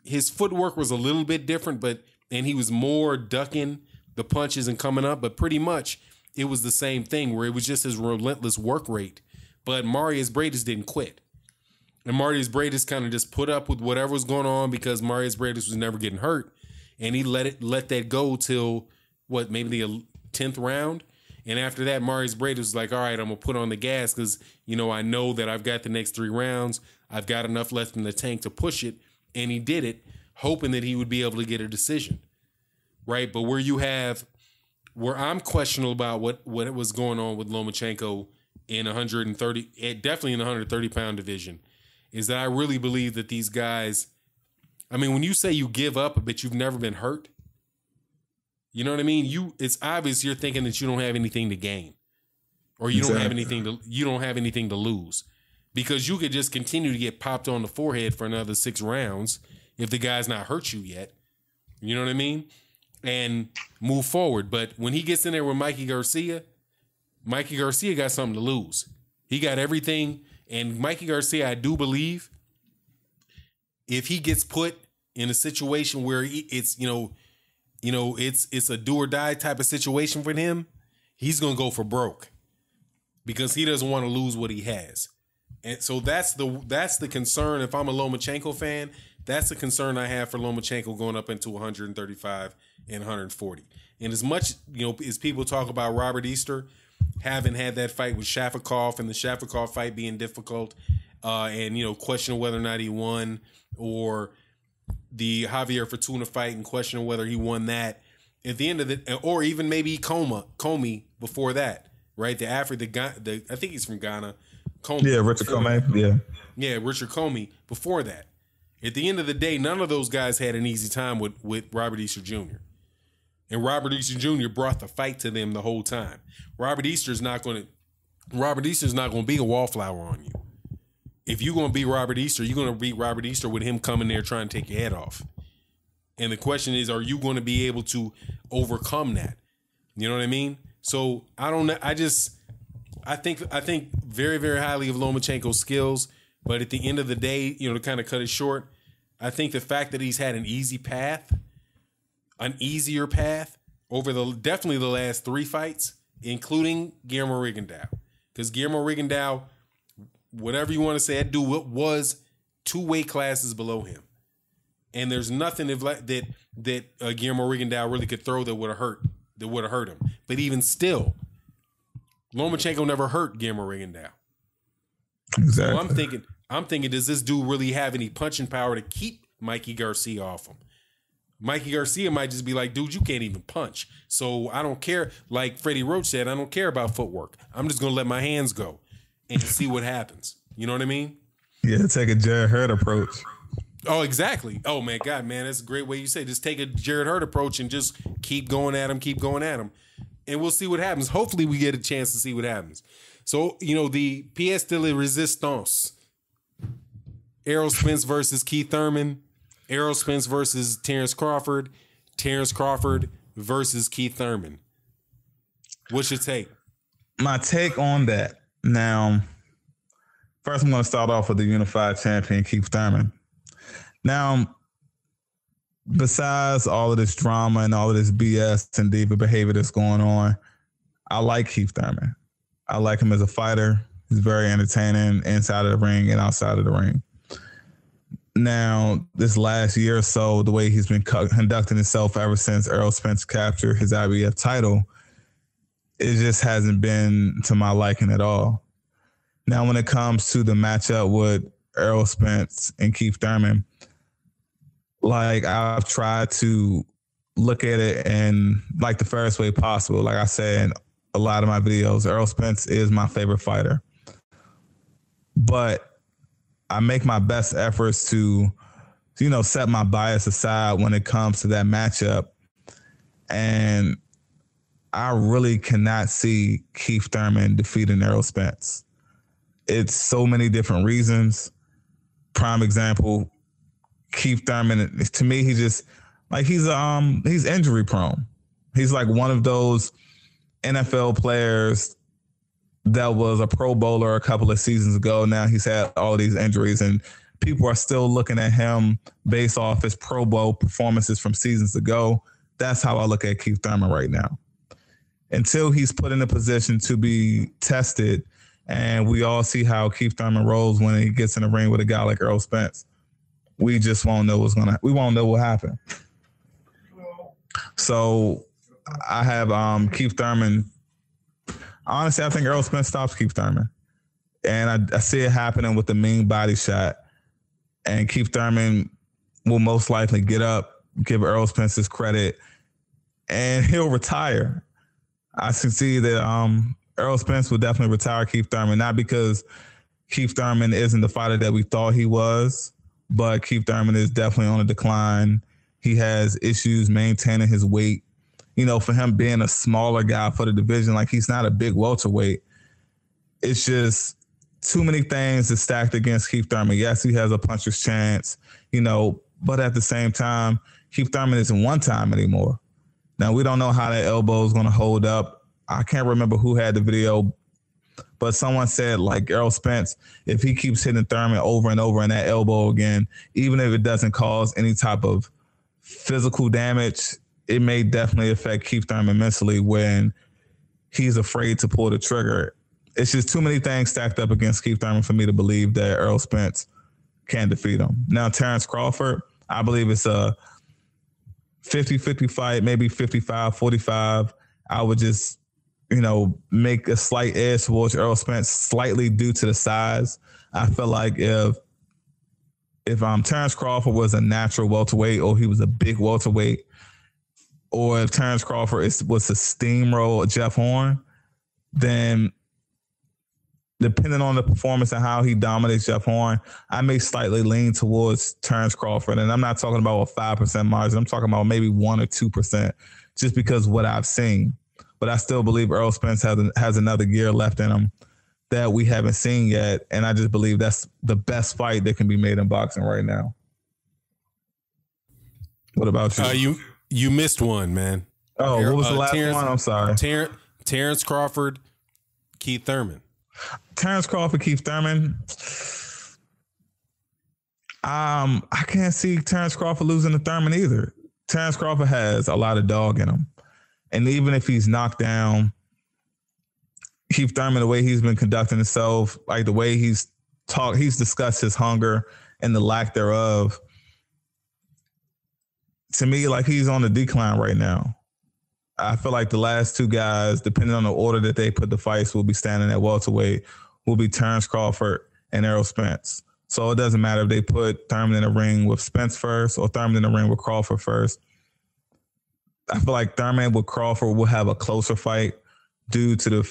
His footwork was a little bit different, and he was more ducking the punches and coming up, but pretty much it was the same thing where it was just his relentless work rate. But Marius Briedis didn't quit. And Marius Briedis kind of just put up with whatever was going on because Marius Briedis was never getting hurt. And he let that go till maybe the 10th round. And after that, Marius Briedis was like, all right, I'm going to put on the gas because, I know that I've got the next 3 rounds. I've got enough left in the tank to push it. And he did it, hoping that he would be able to get a decision. Right? But where I'm questionable about what was going on with Lomachenko in 130, definitely in the 130-pound division, is that I really believe that these guys, when you say you give up, but you've never been hurt, you know what I mean? It's obvious you're thinking that you don't have anything to gain, or you don't have anything to lose, because you could just continue to get popped on the forehead for another 6 rounds if the guy's not hurt you yet. You know what I mean? And move forward. But when he gets in there with Mikey Garcia got something to lose. He got everything. And Mikey Garcia, I do believe, if he gets put in a situation where you know, it's a do or die type of situation for him, he's going to go for broke because he doesn't want to lose what he has. And so that's the concern. If I'm a Lomachenko fan, that's the concern I have for Lomachenko going up into 135 and 140. And as much, you know, as people talk about Robert Easter having had that fight with Shafikov and the Shafikov fight being difficult, and, you know, questioning whether or not he won, or the Javier Fortuna fight and questioning whether he won that at the end of the, or even maybe Comey before that, right? I think he's from Ghana. Comey, yeah, Richard Comey. Yeah, Richard Comey before that. At the end of the day, none of those guys had an easy time with Robert Easter Jr. And Robert Easter Jr. brought the fight to them the whole time. Robert Easter's not going to be a wallflower on you. If you're going to beat Robert Easter, you're going to beat Robert Easter with him coming there trying to take your head off. And the question is, are you going to be able to overcome that? You know what I mean? So I don't know. I think very, very highly of Lomachenko's skills, but at the end of the day, you know, to kind of cut it short, I think the fact that he's had an easier path over definitely the last 3 fights, including Guillermo Rigondeaux, because Guillermo Rigondeaux, whatever you want to say, that dude was 2 weight classes below him, and there's nothing that Guillermo Rigondeaux really could throw that would have hurt him. But even still, Lomachenko never hurt Guillermo Rigondeaux. Exactly. So I'm thinking, does this dude really have any punching power to keep Mikey Garcia off him? Mikey Garcia might just be like, dude, you can't even punch. So I don't care. Like Freddie Roach said, I don't care about footwork. I'm just going to let my hands go and see what happens. You know what I mean? Yeah, take a Jared Hurd approach. Oh, exactly. Oh, man, God, man, that's a great way you say it. Just take a Jared Hurd approach and just keep going at him. And we'll see what happens. Hopefully we get a chance to see what happens. So, you know, the pièce de la résistance, Errol Spence versus Keith Thurman, Errol Spence versus Terrence Crawford versus Keith Thurman. What's your take? My take on that. Now, first I'm going to start off with the unified champion, Keith Thurman. Now, besides all of this drama and all of this BS and diva behavior that's going on, I like Keith Thurman. I like him as a fighter. He's very entertaining inside of the ring and outside of the ring. Now, this last year or so, the way he's been conducting himself ever since Errol Spence captured his IBF title, it just hasn't been to my liking at all. Now, when it comes to the matchup with Errol Spence and Keith Thurman, like, I've tried to look at it in like the fairest way possible. Like I said in a lot of my videos, Errol Spence is my favorite fighter. But I make my best efforts to, you know, set my bias aside when it comes to that matchup. And I really cannot see Keith Thurman defeating Errol Spence. It's so many different reasons. Prime example, Keith Thurman, to me, he's injury prone. He's like one of those NFL players that was a Pro Bowler a couple of seasons ago. Now he's had all these injuries, and people are still looking at him based off his Pro Bowl performances from seasons ago. That's how I look at Keith Thurman right now. Until he's put in a position to be tested, and we all see how Keith Thurman rolls when he gets in the ring with a guy like Errol Spence, we just won't know we won't know what happened. So I have Keith Thurman. Honestly, I think Errol Spence stops Keith Thurman. And I see it happening with the mean body shot. And Keith Thurman will most likely get up, give Errol Spence his credit, and he'll retire. I can see that Errol Spence will definitely retire Keith Thurman, not because Keith Thurman isn't the fighter that we thought he was, but Keith Thurman is definitely on a decline. He has issues maintaining his weight. You know, for him being a smaller guy for the division, like, he's not a big welterweight. It's just too many things are stacked against Keith Thurman. Yes, he has a puncher's chance, you know, but at the same time, Keith Thurman isn't one time anymore. Now, we don't know how that elbow is going to hold up. I can't remember who had the video, but someone said, like, Errol Spence, if he keeps hitting Thurman over and over in that elbow again, even if it doesn't cause any type of physical damage, it may definitely affect Keith Thurman mentally when he's afraid to pull the trigger. It's just too many things stacked up against Keith Thurman for me to believe that Errol Spence can defeat him. Now, Terrence Crawford, I believe it's a 50-50 fight, maybe 55-45. I would just, make a slight edge towards Errol Spence slightly due to the size. I feel like if Terrence Crawford was a natural welterweight or he was a big welterweight, or if Terrence Crawford was to steamroll Jeff Horn, then depending on the performance and how he dominates Jeff Horn, I may slightly lean towards Terrence Crawford. And I'm not talking about a 5% margin. I'm talking about maybe 1 or 2% just because what I've seen. But I still believe Errol Spence has another gear left in him that we haven't seen yet. And I just believe that's the best fight that can be made in boxing right now. What about you? You missed one, man. Oh, what was the last one? I'm sorry. Terrence Crawford, Keith Thurman. Terrence Crawford, Keith Thurman. I can't see Terrence Crawford losing to Thurman either. Terrence Crawford has a lot of dog in him. And even if he's knocked down, Keith Thurman, the way he's been conducting himself, like the way he's discussed his hunger and the lack thereof. To me, like he's on the decline right now. I feel like the last two guys, depending on the order that they put the fights, will be standing at welterweight, will be Terrence Crawford and Errol Spence. So it doesn't matter if they put Thurman in the ring with Spence first or Thurman in the ring with Crawford first. I feel like Thurman with Crawford will have a closer fight due to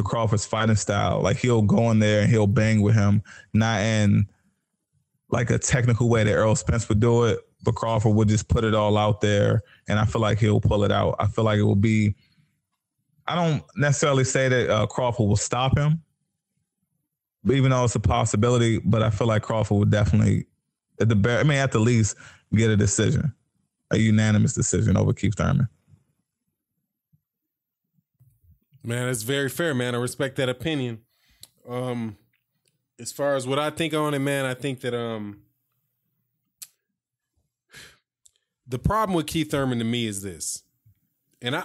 Crawford's fighting style. Like he'll go in there and he'll bang with him, not in like a technical way that Errol Spence would do it, but Crawford would just put it all out there, and I feel like he'll pull it out. I feel like it will be – I don't necessarily say that Crawford will stop him, but even though it's a possibility, but I feel like Crawford would definitely, at the least, get a decision, a unanimous decision over Keith Thurman. Man, that's very fair, man. I respect that opinion. As far as what I think on it, man, I think that the problem with Keith Thurman to me is this, and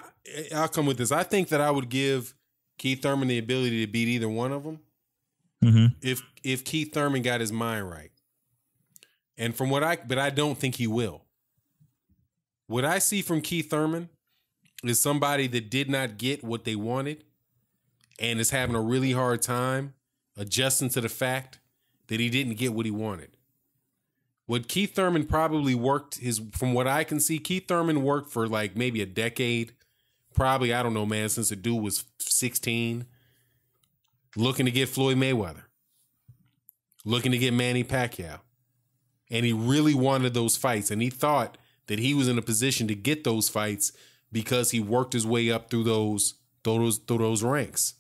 I'll come with this. I think that I would give Keith Thurman the ability to beat either one of them if Keith Thurman got his mind right. And but I don't think he will. What I see from Keith Thurman is somebody that did not get what they wanted and is having a really hard time adjusting to the fact that he didn't get what he wanted. What Keith Thurman probably worked from what I can see, Keith Thurman worked for like maybe a decade. Probably, I don't know, man, since the dude was 16, looking to get Floyd Mayweather, looking to get Manny Pacquiao. And he really wanted those fights. And he thought that he was in a position to get those fights because he worked his way up through those ranks.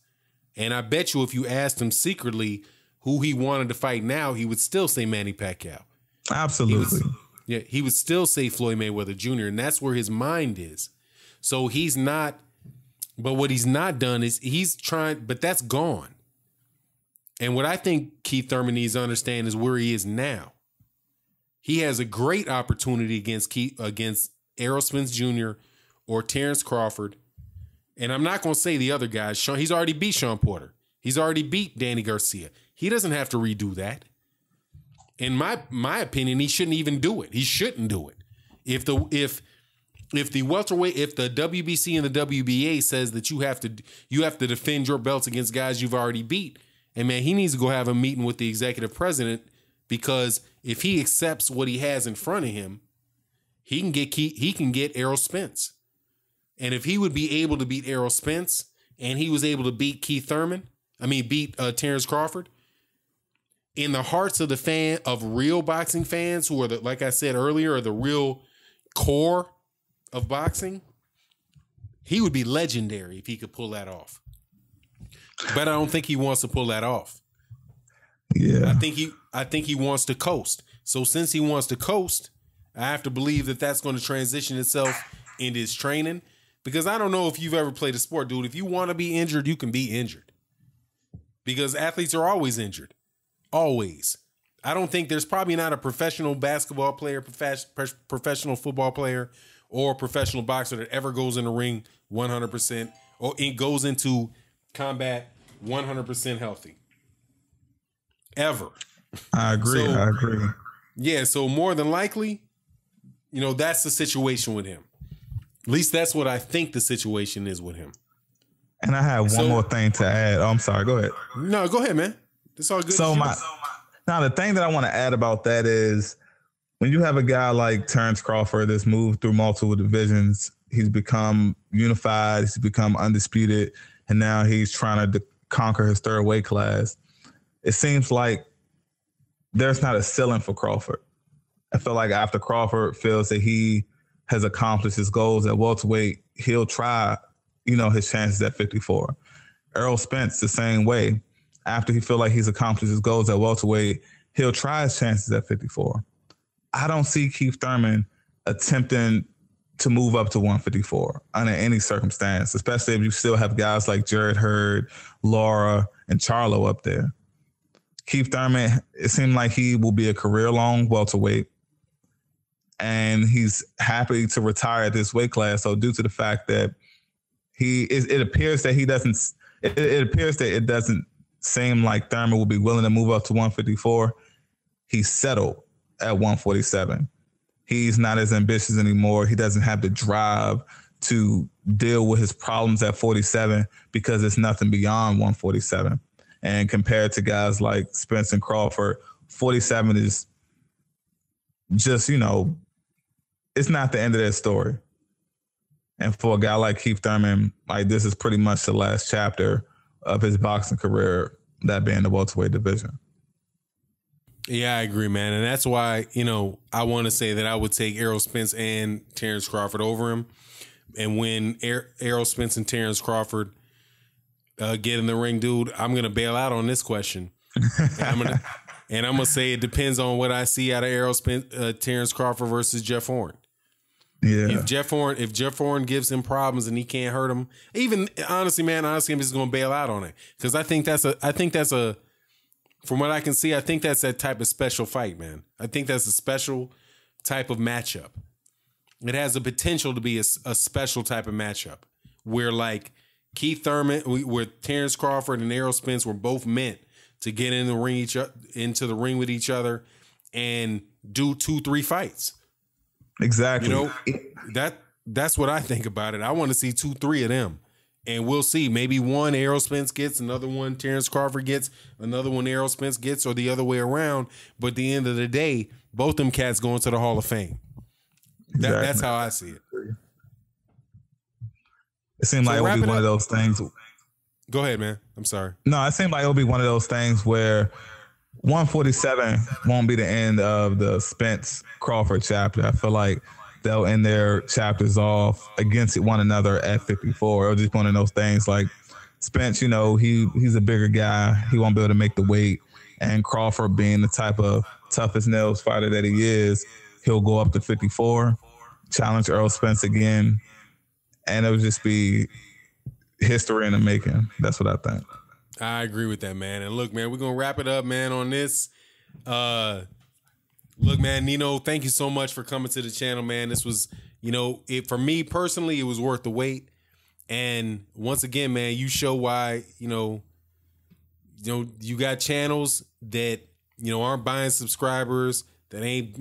And I bet you if you asked him secretly who he wanted to fight now, he would still say Manny Pacquiao. Absolutely. He would still say Floyd Mayweather Jr., and that's where his mind is. So he's not, but what he's not done is he's trying, but that's gone. And what I think Keith Thurman needs to understand is where he is now. He has a great opportunity against Errol Spence Jr. or Terrence Crawford. And I'm not going to say the other guys. He's already beat Sean Porter. He's already beat Danny Garcia. He doesn't have to redo that. In my opinion, he shouldn't even do it. He shouldn't do it. If the welterweight, if the WBC and the WBA says that you have to defend your belts against guys you've already beat, and man, he needs to go have a meeting with the executive president, because if he accepts what he has in front of him, he can get Errol Spence. And if he would be able to beat Errol Spence and he was able to beat beat Terrence Crawford, in the hearts of real boxing fans who are like I said earlier, are the real core of boxing, he would be legendary if he could pull that off. But I don't think he wants to pull that off. Yeah. I think he wants to coast. So since he wants to coast, I have to believe that that's going to transition itself into his training. Because I don't know if you've ever played a sport, dude. If you want to be injured, you can be injured. Because athletes are always injured. Always. I don't think there's probably not a professional basketball player, professional football player, or professional boxer that ever goes in the ring 100% or it goes into combat 100% healthy. Ever. I agree. Yeah, so more than likely, that's the situation with him. At least that's what I think the situation is with him. And I have one more thing to add. Oh, I'm sorry. Go ahead. No, go ahead, man. It's all good. Now the thing that I want to add about that is when you have a guy like Terrence Crawford that's moved through multiple divisions, he's become unified, he's become undisputed, and now he's trying to conquer his third weight class. It seems like there's not a ceiling for Crawford. I feel like after Crawford feels that he has accomplished his goals at welterweight, he'll try, his chances at 54. Errol Spence, the same way. After he feel like he's accomplished his goals at welterweight, he'll try his chances at 54. I don't see Keith Thurman attempting to move up to 154 under any circumstance, especially if you still have guys like Hurd, Lara, and Charlo up there. Keith Thurman, it seemed like he will be a career-long welterweight, and he's happy to retire at this weight class. So due to the fact that it appears that it doesn't seem like Thurman will be willing to move up to 154. He's settled at 147. He's not as ambitious anymore. He doesn't have the drive to deal with his problems at 47 because it's nothing beyond 147. And compared to guys like Spence and Crawford, 47 is just, it's not the end of that story. And for a guy like Keith Thurman, this is pretty much the last chapter of his boxing career, that being the welterweight division. Yeah, I agree, man. And that's why, I want to say that I would take Errol Spence and Terrence Crawford over him. And when Errol Spence and Terrence Crawford get in the ring, dude, I'm going to bail out on this question. And I'm going to say it depends on what I see out of Errol Spence, Terrence Crawford versus Jeff Horn. Yeah. If Jeff Horn gives him problems and he can't hurt him, honestly, I'm just going to bail out on it. Because I think that's from what I can see, I think that's that type of special fight, man. I think that's a special type of matchup. It has the potential to be a special type of matchup where like Keith Thurman, where Terrence Crawford and Errol Spence were both meant to get in the ring into the ring with each other and do 2-3 fights. Exactly. That's what I think about it. I want to see 2-3 of them. And we'll see. Maybe one Errol Spence gets, another one Terrence Crawford gets, another one Errol Spence gets, or the other way around. But at the end of the day, both them cats going to the Hall of Fame. Exactly. That's how I see it. It seemed like it would be one of those things. Go ahead, man. I'm sorry. No, it seemed like it'll be one of those things where 147 won't be the end of the Spence Crawford chapter. I feel like they'll end their chapters off against one another at 54. It'll just one of those things like Spence, he's a bigger guy. He won't be able to make the weight. And Crawford being the type of tough as nails fighter that he is, he'll go up to 54, challenge Errol Spence again, and it'll just be history in the making. That's what I think. I agree with that, man. And look, man, we're going to wrap it up, man, on this. Look, man, Nino, thank you so much for coming to the channel, man. This was, for me personally, it was worth the wait. And once again, man, you show why, you got channels that, aren't buying subscribers, that ain't,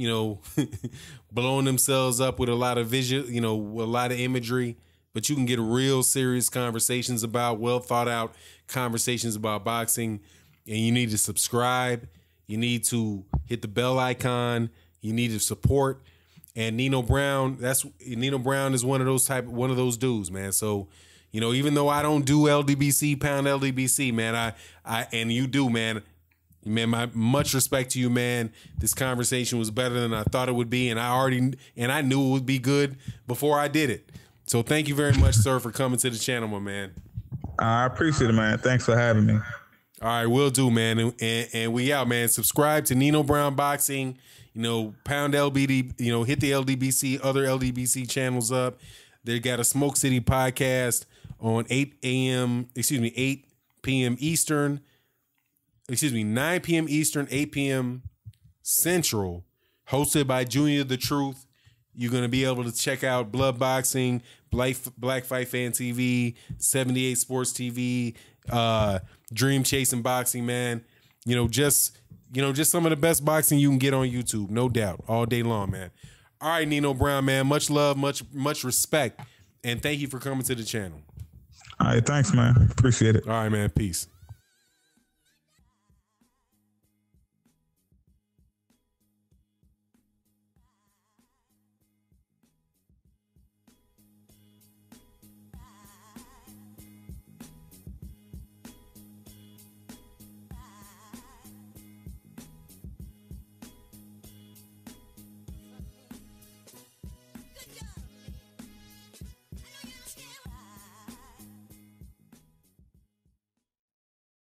blowing themselves up with a lot of visual, a lot of imagery, but you can get real serious conversations about, well thought out conversations about boxing. And you need to subscribe. You need to hit the bell icon. You need to support. And Nino Brown is one of those dudes, man. So, even though I don't do LDBC, pound LDBC, man, I and you do, man. Man, my much respect to you, man. This conversation was better than I thought it would be, and I knew it would be good before I did it. So thank you very much, sir, for coming to the channel, my man. I appreciate it, man. Thanks for having me. All right, will do, man. And we out, man. Subscribe to Nino Brown Boxing. Pound LBD, hit the LDBC, other LDBC channels up. They got a Smoke City podcast on 8 p.m. Eastern. 9 p.m. Eastern, 8 p.m. Central, hosted by Junior the Truth. You're going to be able to check out Blood Boxing, Black Fight Fan TV, 78 Sports TV, Dream Chasing Boxing, man. Just some of the best boxing you can get on YouTube, no doubt, all day long, man. All right, Nino Brown, man. Much love, much respect, and thank you for coming to the channel. All right, thanks, man. Appreciate it. All right, man. Peace.